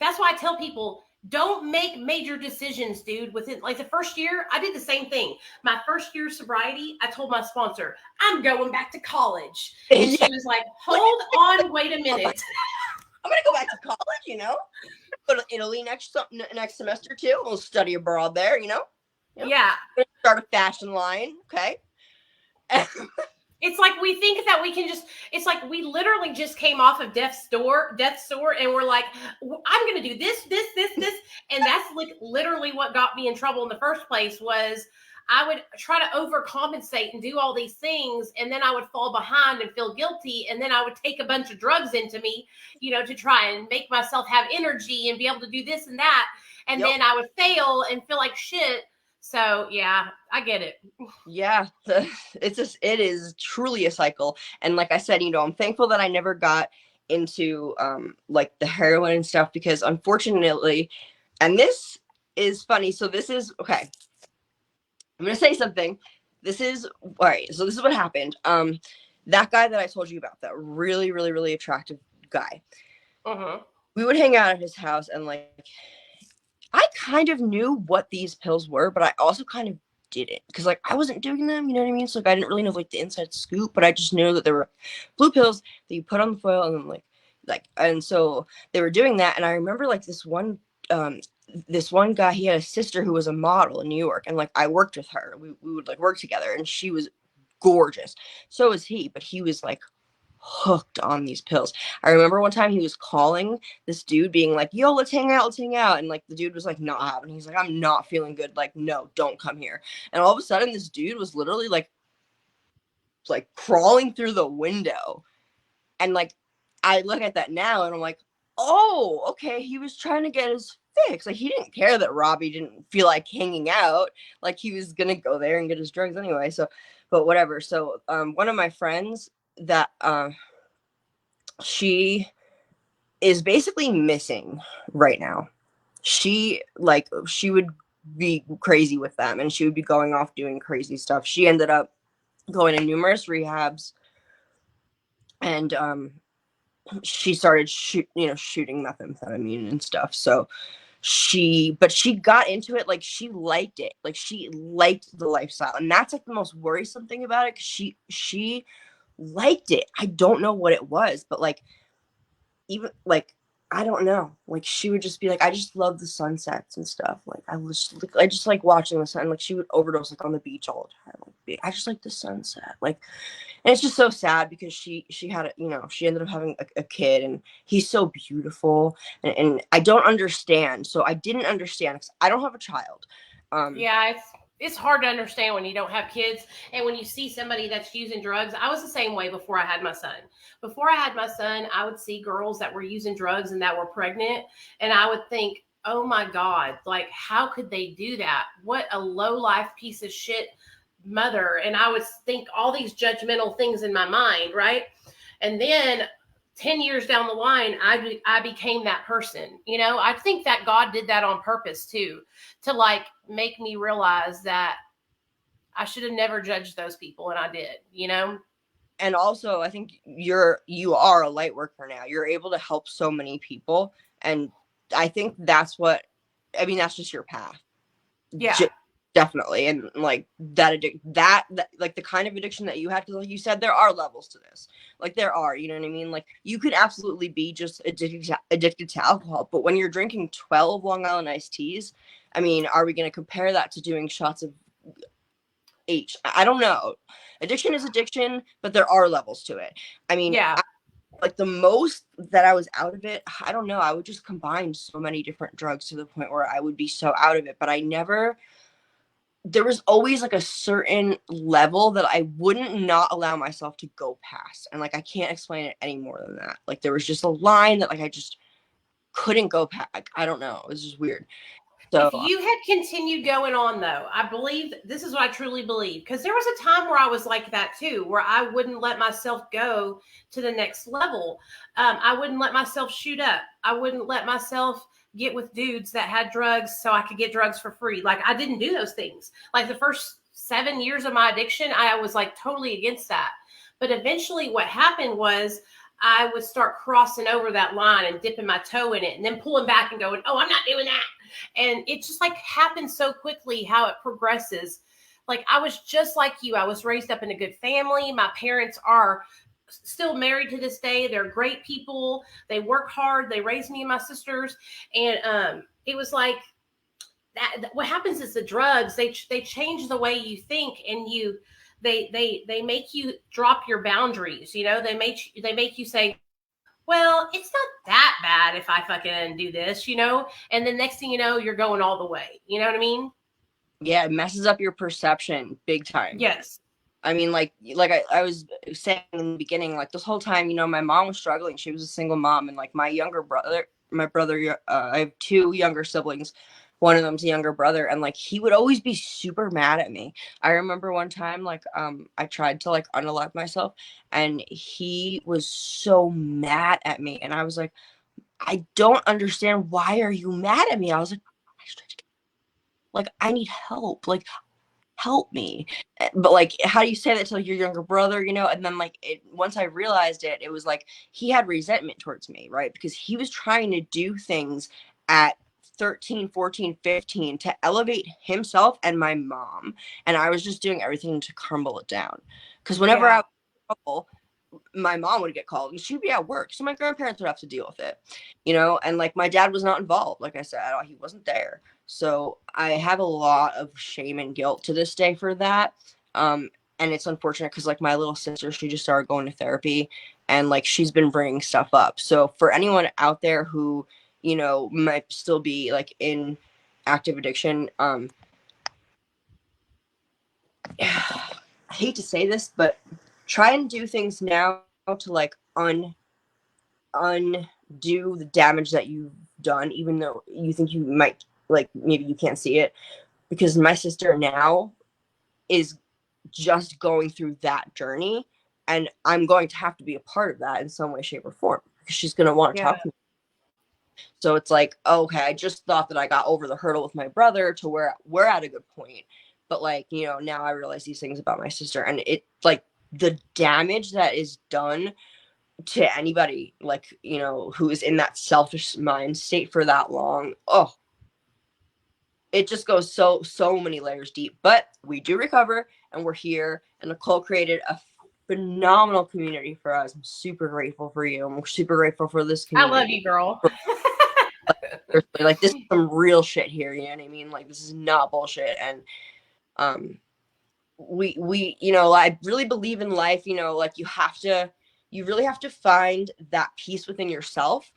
That's why I tell people, don't make major decisions, dude. Within like the first year, I did the same thing. My first year of sobriety, I told my sponsor, I'm going back to college. And
Yeah,
she was like, hold on, wait a minute.
I'm gonna go back to college. Go to Italy next semester too. We'll study abroad there.
Yeah.
Start a fashion line. Okay.
It's like we think that we can it's like we literally just came off of death's door, and we're like, I'm going to do this. And that's like literally what got me in trouble in the first place was I would try to overcompensate and do all these things. And then I would fall behind and feel guilty. And then I would take a bunch of drugs into me, to try and make myself have energy and be able to do this and that. And then I would fail and feel like shit. So yeah, I get it.
Yeah, it is truly a cycle. And like I said, I'm thankful that I never got into like the heroin and stuff, because unfortunately, and this is funny. So this is okay. I'm gonna say something. This is all right. So this is what happened. That guy that I told you about, that really, really, really attractive guy.
Uh-huh.
We would hang out at his house, and like I kind of knew what these pills were, but I also kind of didn't, because like I wasn't doing them, you know what I mean? So like I didn't really know like the inside scoop, but I just knew that there were blue pills that you put on the foil, and then and so they were doing that. And I remember like this one guy, he had a sister who was a model in New York, and like I worked with her. We would like work together, and she was gorgeous. So was he, but he was like hooked on these pills. I remember one time he was calling this dude being like, yo, let's hang out, let's hang out. And like the dude was like not having it. He's like, I'm not feeling good. Like, no, don't come here. And all of a sudden this dude was literally like crawling through the window. And like I look at that now and I'm like, oh, okay, he was trying to get his fix. Like he didn't care that Robbie didn't feel like hanging out. Like he was gonna go there and get his drugs anyway. So but whatever. So one of my friends that she is basically missing right now. She would be crazy with them, and she would be going off doing crazy stuff. She ended up going to numerous rehabs, and she started shooting methamphetamine and stuff. So she got into it. Like she liked it. Like she liked the lifestyle, and that's like the most worrisome thing about it, because she liked it. I don't know what it was, but like even like I don't know. Like she would just be like, I just love the sunsets and stuff. Like I just like watching the sun. Like she would overdose like on the beach all the time. Like, I just like the sunset. Like, and it's just so sad, because she had she ended up having a kid, and he's so beautiful, and I don't understand. So I didn't understand, because I don't have a child.
Yeah, it's hard to understand when you don't have kids, and when you see somebody that's using drugs. I was the same way before I had my son. Before I had my son, I would see girls that were using drugs and that were pregnant, and I would think, oh my God, like how could they do that? What a low life piece of shit mother. And I would think all these judgmental things in my mind, right? And then 10 years down the line, I became that person. I think that God did that on purpose too, to like make me realize that I should have never judged those people, and I did.
And also I think you are a light worker now. You're able to help so many people, and I think that's that's just your path.
Yeah.
Definitely. And like that like the kind of addiction that you had, because like you said, there are levels to this. Like there are, you know what I mean? Like you could absolutely be just addicted to alcohol, but when you're drinking 12 Long Island iced teas, I mean, are we going to compare that to doing shots of I don't know. Addiction is addiction, but there are levels to it. I mean,
Yeah.
like the most that I was out of it, I don't know. I would just combine so many different drugs to the point where I would be so out of it, but there was always like a certain level that I wouldn't not allow myself to go past. And like, I can't explain it any more than that. Like there was just a line that like, I just couldn't go past. Like, I don't know. It was just weird. So
If you had continued going on, though, I believe this is what I truly believe, because there was a time where I was like that too, where I wouldn't let myself go to the next level. I wouldn't let myself shoot up. I wouldn't let myself get with dudes that had drugs so I could get drugs for free. Like I didn't do those things. Like the first 7 years of my addiction, I was like totally against that. But eventually what happened was I would start crossing over that line and dipping my toe in it and then pulling back and going, oh, I'm not doing that. And it just like happens so quickly how it progresses. Like I was just like you. I was raised up in a good family. My parents are still married to this day. They're great people. They work hard. They raised me and my sisters. And it was like that. What happens is the drugs, they change the way you think, and they make you drop your boundaries. They make you say, well, it's not that bad if I fucking do this, and the next thing you know, you're going all the way. You know what I mean?
yeah, it messes up your perception big time.
Yes.
I mean, like I was saying in the beginning, like this whole time, my mom was struggling. She was a single mom, and like my brother, I have two younger siblings. one of them's a younger brother, and like he would always be super mad at me. I remember one time like I tried to like unalive myself, and he was so mad at me, and I was like, I don't understand, why are you mad at me? I was like, I need help, like help me. But like, how do you say that to like your younger brother, you know? And then like once I realized it, it was like he had resentment towards me, right? Because he was trying to do things at 13, 14, 15 to elevate himself and my mom, and I was just doing everything to crumble it down. Because whenever I
Yeah.
was in trouble, my mom would get called and she'd be at work, so my grandparents would have to deal with it, you know. And like my dad was not involved, like I said, he wasn't there. So I have a lot of shame and guilt to this day for that. And it's unfortunate because like my little sister, she just started going to therapy, and like she's been bringing stuff up. So for anyone out there who, you know, might still be like in active addiction, I hate to say this, but try and do things now to like undo the damage that you've done, even though you think you might, like maybe you can't see it. Because my sister now is just going through that journey, and I'm going to have to be a part of that in some way, shape, or form, because she's going to want to
Yeah.
talk to me. So it's like, okay, I just thought that I got over the hurdle with my brother to where we're at a good point. But like, you know, now I realize these things about my sister, and it like the damage that is done to anybody, like, you know, who is in that selfish mind state for that long. Oh, it just goes so many layers deep. But we do recover, and we're here, and Nicole created a phenomenal community for us. I'm super grateful for you. I'm super grateful for this
I love
community.
you, girl.
Like, this is some real shit here, you know what I mean? Like, this is not bullshit. And um we you know, I really believe in life, you know, like you really have to find that peace within yourself,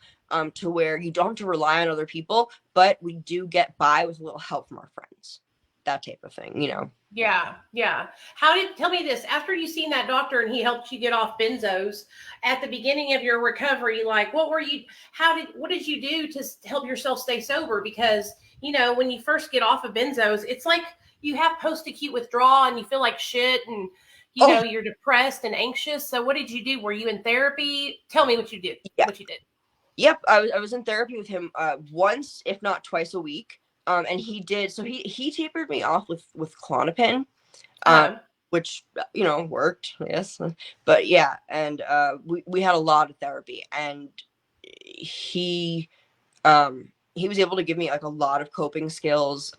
to where you don't have to rely on other people, but we do get by with a little help from our friends, that type of thing, you know.
Yeah, yeah. Tell me this, after you seen that doctor and he helped you get off benzos at the beginning of your recovery, like what did you do to help yourself stay sober? Because, you know, when you first get off of benzos, it's like you have post-acute withdrawal and you feel like shit, and, you know,
Oh
you're depressed and anxious. So what did you do? Were you in therapy? Tell me what you did.
yeah,
What you did.
yep, I was in therapy with him once, if not twice a week. And he did, so he tapered me off with Klonopin, um,
Uh-huh.
which, you know, worked, yes. But yeah, and we had a lot of therapy, and he he was able to give me like a lot of coping skills,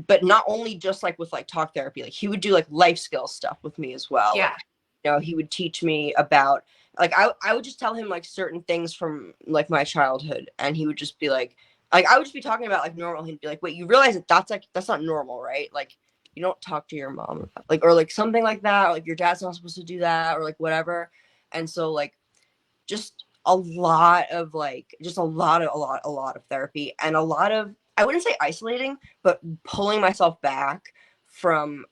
but not only just like with like talk therapy, like he would do like life skills stuff with me as well. Like,
Yeah.
you know, he would teach me about, like, I would just tell him like certain things from like my childhood, and he would just be like I would just be talking about like normal, he'd be like, wait, you realize that that's not normal, right? Like, you don't talk to your mom, like, or like something like that, or like your dad's not supposed to do that, or like whatever. And so like just a lot of like just a lot of therapy, and a lot of, I wouldn't say isolating, but pulling myself back from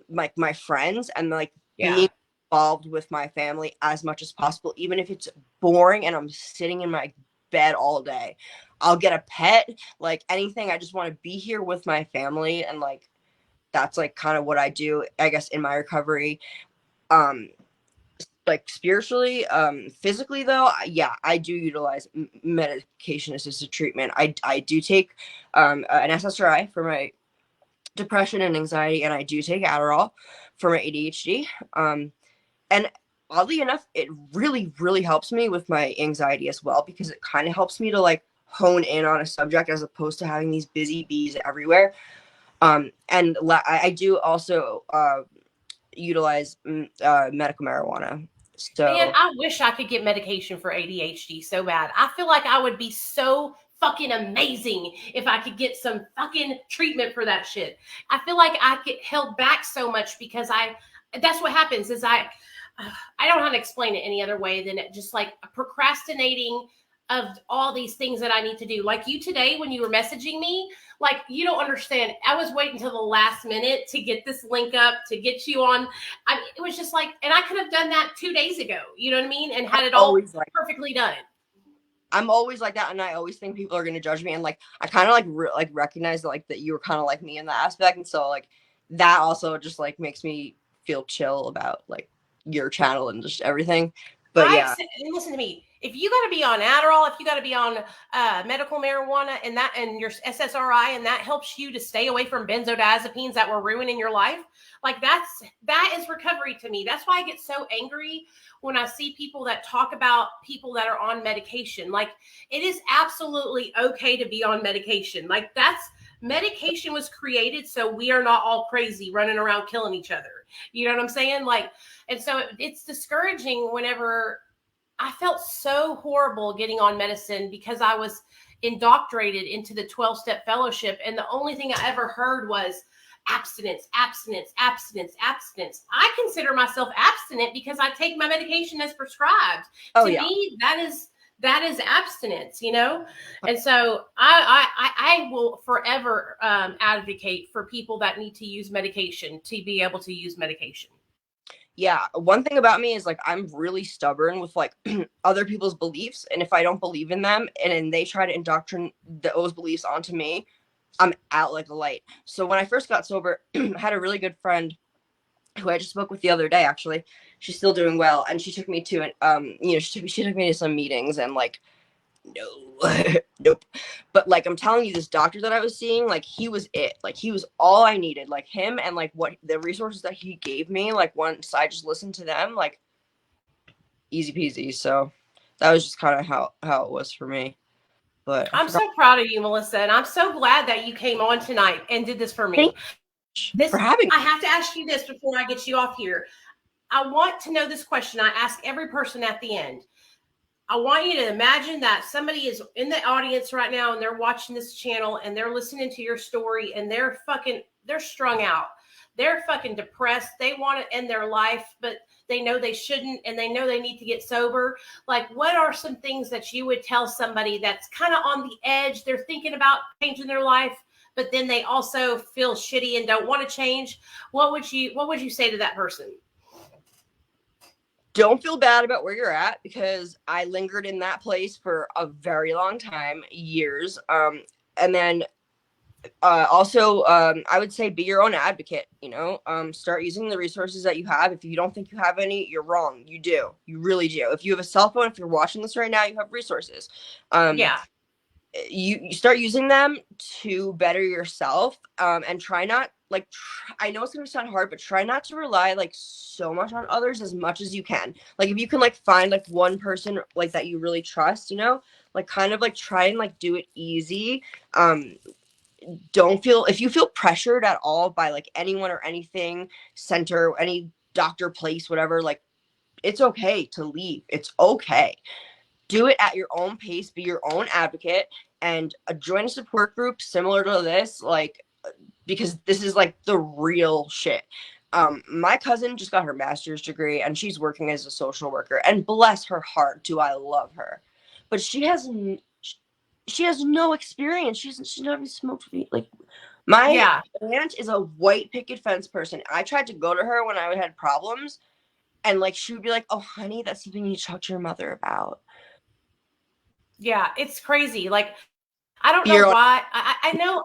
like my friends, and like
Yeah.
being involved with my family as much as possible, even if it's boring and I'm sitting in my bed all day. I'll get a pet, like anything. I just want to be here with my family, and like that's like kind of what I do, I guess, in my recovery. um like spiritually, physically though, yeah, I do utilize medication assisted treatment. I do take an SSRI for my depression and anxiety, and I do take Adderall for my ADHD. And oddly enough, it really helps me with my anxiety as well, because it kind of helps me to like hone in on a subject as opposed to having these busy bees everywhere. And I do also utilize medical marijuana.
Man,
So
I wish I could get medication for ADHD so bad. I feel like I would be so fucking amazing if I could get some fucking treatment for that shit. I feel like I get held back so much because that's what happens is I don't know how to explain it any other way than it just like procrastinating of all these things that I need to do. Like you today, when you were messaging me, like you don't understand. I was waiting till the last minute to get this link up to get you on. It was just like, and I could have done that 2 days ago. You know what I mean? And had it all
always like
perfectly done.
I'm always like that, and I always think people are gonna judge me, and like I kind of like recognize that, like that you were kind of like me in that aspect, and so like that also just like makes me feel chill about like your channel and just everything. But yeah,
Listen to me. If you got to be on Adderall, if you got to be on medical marijuana, and your SSRI, and that helps you to stay away from benzodiazepines that were ruining your life, like that is recovery to me. That's why I get so angry when I see people that talk about people that are on medication. Like, it is absolutely okay to be on medication. Like, medication was created so we are not all crazy running around killing each other. You know what I'm saying? Like, and so it's discouraging whenever I felt so horrible getting on medicine because I was indoctrinated into the 12-step fellowship. And the only thing I ever heard was abstinence, abstinence, abstinence, abstinence. I consider myself abstinent because I take my medication as prescribed. To me, that is abstinence, you know? And so I will forever advocate for people that need to use medication to be able to use medication.
Yeah, one thing about me is like I'm really stubborn with like other people's beliefs, and if I don't believe in them and they try to indoctrinate those beliefs onto me, I'm out like a light. So when I first got sober, I had a really good friend who I just spoke with the other day. Actually, she's still doing well, and she took me to she took me to some meetings, and like no, nope. But like I'm telling you, this doctor that I was seeing, like he was it. Like he was all I needed. Like him and like what the resources that he gave me, like once I just listened to them, like easy peasy. So that was just kind of how it was for me. But
I'm so proud of you, Melissa, and I'm so glad that you came on tonight and did this for me.
For having
I have to ask you this before I get you off here. I want to know this question. I ask every person at the end. I want you to imagine that somebody is in the audience right now and they're watching this channel and they're listening to your story and they're strung out. They're fucking depressed. They want to end their life, but they know they shouldn't, and they know they need to get sober. Like, what are some things that you would tell somebody that's kind of on the edge? They're thinking about changing their life, but then they also feel shitty and don't want to change. What would you say to that person?
Don't feel bad about where you're at, because I lingered in that place for a very long time, years. And then also, I would say be your own advocate, start using the resources that you have. If you don't think you have any, you're wrong. You do. You really do. If you have a cell phone, if you're watching this right now, you have resources.
Yeah.
You start using them to better yourself, and try not like I know it's gonna sound hard, but try not to rely like so much on others as much as you can. Like if you can like find like one person like that you really trust, like kind of like try and like do it easy. If you feel pressured at all by like anyone or anything, center, any doctor, place, whatever, like it's okay to leave. It's okay. Do it at your own pace, be your own advocate, and join a support group similar to this, like, because this is like the real shit. My cousin just got her master's degree and she's working as a social worker, and bless her heart, do I love her. But she has no experience. She's never even smoked weed. Like my aunt is a white picket fence person. I tried to go to her when I had problems, and like she would be like, "Oh, honey, that's something you talk to your mother about."
Yeah, it's crazy. Like, I don't know why. I know,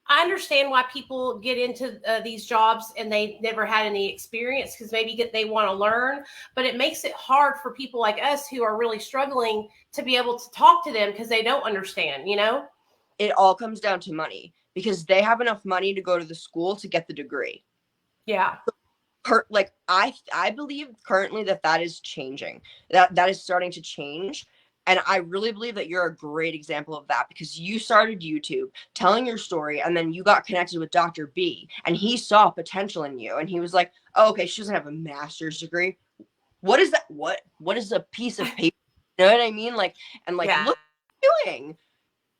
I understand why people get into these jobs and they never had any experience, because maybe they want to learn, but it makes it hard for people like us who are really struggling to be able to talk to them because they don't understand,
It all comes down to money, because they have enough money to go to the school to get the degree.
Yeah.
Like I believe currently that is changing. That is starting to change. And I really believe that you're a great example of that, because you started YouTube telling your story, and then you got connected with Dr. B, and he saw potential in you, and he was like, "Oh, okay, she doesn't have a master's degree. What is that? What is a piece of paper?" You know what I mean? Like, and like, look what you're doing.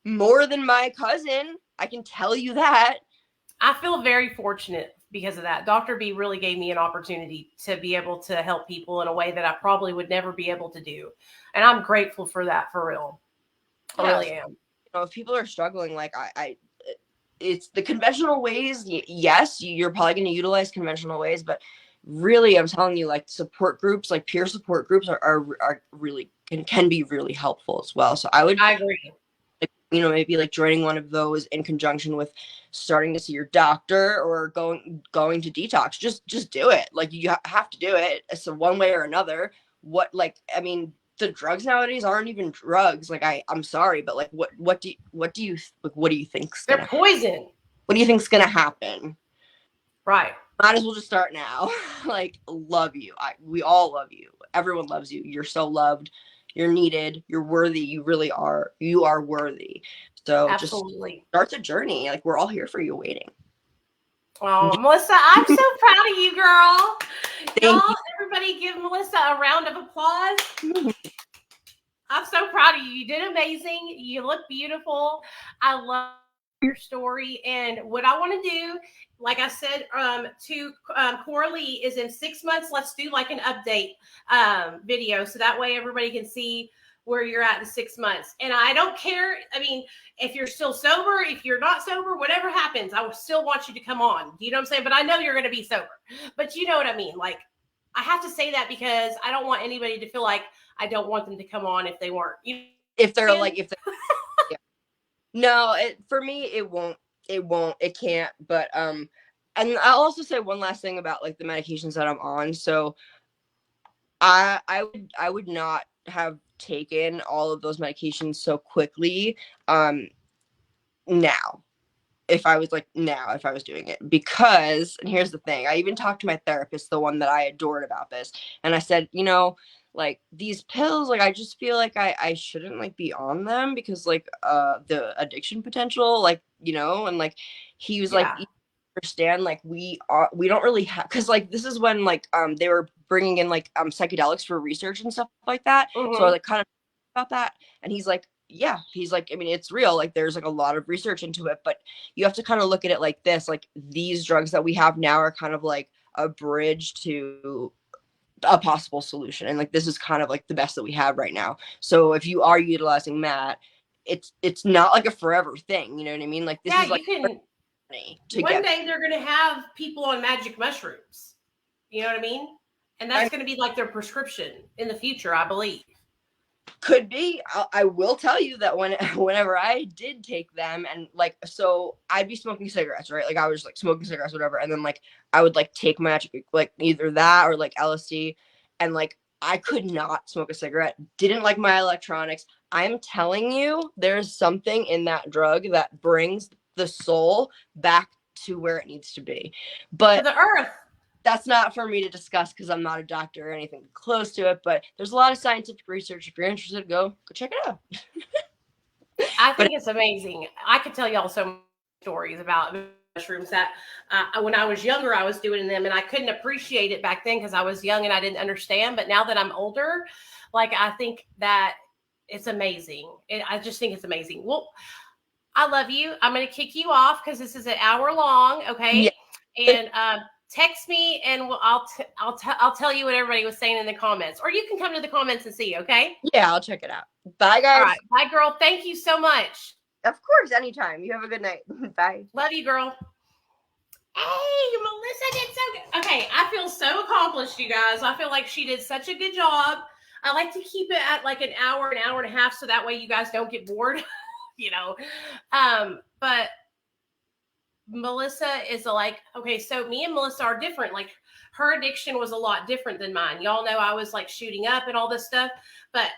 More than my cousin, I can tell you that.
I feel very fortunate because of that. Dr. B really gave me an opportunity to be able to help people in a way that I probably would never be able to do. And I'm grateful for that, for real. I really am.
If people are struggling, like it's the conventional ways. Yes, you're probably going to utilize conventional ways, but really, I'm telling you, like support groups, like peer support groups are really can be really helpful as well. So I would,
I agree.
like, maybe like joining one of those in conjunction with starting to see your doctor or going to detox. Just do it. Like you have to do it. So one way or another. I mean, the drugs nowadays aren't even drugs. Like I'm sorry, but like what do you like, what do you think's
They're
gonna
poison.
what do you think's gonna happen?
Right.
Might as well just start now. Like, love you. We all love you. Everyone loves you. You're so loved. You're needed. You're worthy. You really are. You are worthy. So just
Absolutely.
start the journey. Like, we're all here for you waiting.
Oh, Melissa, I'm so proud of you, girl.
Thank
Y'all, everybody give Melissa a round of applause. I'm so proud of you. You did amazing. You look beautiful. I love your story. And what I want to do, like I said to Coralie, is in 6 months, let's do like an update video. So that way everybody can see where you're at in 6 months. And I don't care. I mean, if you're still sober, if you're not sober, whatever happens, I will still want you to come on. You know what I'm saying? But I know you're going to be sober. But you know what I mean? Like, I have to say that because I don't want anybody to feel like I don't want them to come on if they weren't.
if they're like, if they're, yeah. No, for me, it can't. But, and I'll also say one last thing about like the medications that I'm on. So I would not have taken all of those medications so quickly now if I was doing it, because, and here's the thing, I even talked to my therapist, the one that I adored, about this, and I said, like these pills, like I just feel like I shouldn't like be on them because like the addiction potential, like, and like he was like,
Yeah.
you understand, like we don't really have, because like this is when like they were bringing in like psychedelics for research and stuff like that. So I like kind of about that, and he's like, yeah, he's like, I mean, it's real, like there's like a lot of research into it, but you have to kind of look at it like this, like these drugs that we have now are kind of like a bridge to a possible solution, and like this is kind of like the best that we have right now. So if you are utilizing that, it's not like a forever thing, you know what I mean? Like this is like,
you can one day they're going to have people on magic mushrooms, you know what I mean? And that's going to be like their prescription in the future, I believe.
Could be. I will tell you that whenever I did take them, and like, so I'd be smoking cigarettes, right? Like I was like smoking cigarettes, whatever, and then like I would like take magic, like either that or like LSD, and like I could not smoke a cigarette. Didn't like my electronics. I'm telling you, there's something in that drug that brings the soul back to where it needs to be. But
to the earth.
That's not for me to discuss because I'm not a doctor or anything close to it, but there's a lot of scientific research. If you're interested, go check it out.
I think it's amazing. I could tell y'all so many stories about mushrooms that when I was younger, I was doing them and I couldn't appreciate it back then because I was young and I didn't understand. But now that I'm older, like I think that it's amazing. I just think it's amazing. Well, I love you. I'm going to kick you off because this is an hour long. Okay. Yeah. And text me and I'll tell you what everybody was saying in the comments, or you can come to the comments and see. Okay.
Yeah, I'll check it out. Bye, guys.
All right. Bye, girl. Thank you so much.
Of course. Anytime. You have a good night. Bye.
Love you, girl. Hey, Melissa did so good. Okay. I feel so accomplished, you guys. I feel like she did such a good job. I like to keep it at like an hour and a half. So that way you guys don't get bored, but Melissa is like, okay, so me and Melissa are different. Like her addiction was a lot different than mine. Y'all know I was like shooting up and all this stuff, but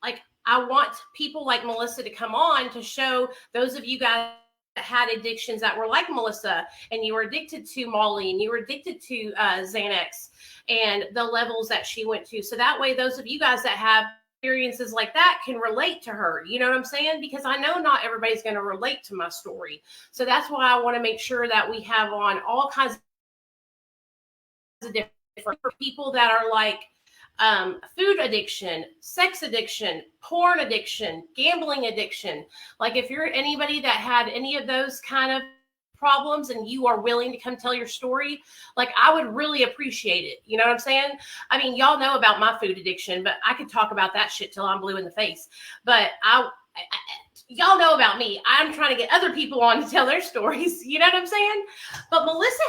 like I want people like Melissa to come on to show those of you guys that had addictions that were like Melissa, and you were addicted to Molly and you were addicted to Xanax and the levels that she went to. So that way, those of you guys that have experiences like that can relate to her. You know what I'm saying? Because I know not everybody's going to relate to my story. So that's why I want to make sure that we have on all kinds of different people that are like food addiction, sex addiction, porn addiction, gambling addiction. Like if you're anybody that had any of those kind of problems and you are willing to come tell your story, like I would really appreciate it. You know what I'm saying? I mean, y'all know about my food addiction, but I could talk about that shit till I'm blue in the face. But y'all know about me. I'm trying to get other people on to tell their stories. You know what I'm saying? But Melissa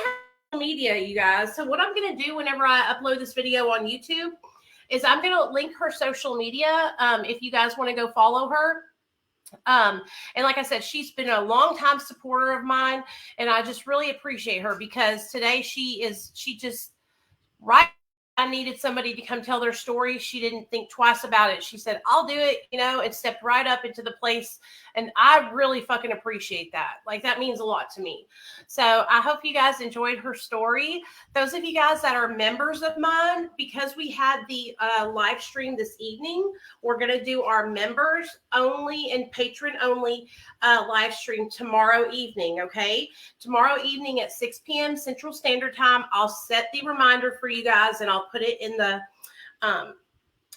has media, you guys. So what I'm going to do whenever I upload this video on YouTube is I'm going to link her social media if you guys want to go follow her. And like I said, she's been a long time supporter of mine, and I just really appreciate her because today she just right. I needed somebody to come tell their story. She didn't think twice about it. She said, I'll do it, and stepped right up into the place. And I really fucking appreciate that. Like, that means a lot to me. So I hope you guys enjoyed her story. Those of you guys that are members of mine, because we had the live stream this evening, we're going to do our members only and patron only live stream tomorrow evening. Okay. Tomorrow evening at 6 p.m. Central Standard Time. I'll set the reminder for you guys and I'll put it in the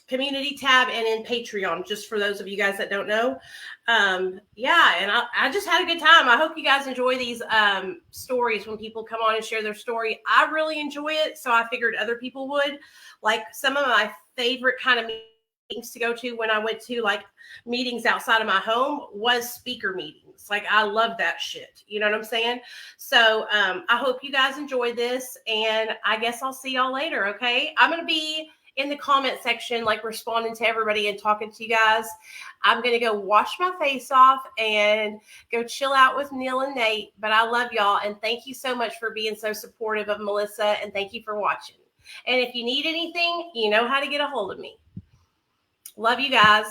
community tab and in Patreon, just for those of you guys that don't know. Yeah, and I just had a good time. I hope you guys enjoy these stories when people come on and share their story. I really enjoy it, so I figured other people would. Like, some of my favorite kind of meetings to go to when I went to like meetings outside of my home was speaker meetings. Like, I love that shit. You know what I'm saying? So I hope you guys enjoyed this, and I guess I'll see y'all later. Okay, I'm gonna be in the comment section, like responding to everybody and talking to you guys. I'm going to go wash my face off and go chill out with Neil and Nate. But I love y'all. And thank you so much for being so supportive of Melissa. And thank you for watching. And if you need anything, you know how to get a hold of me. Love you guys.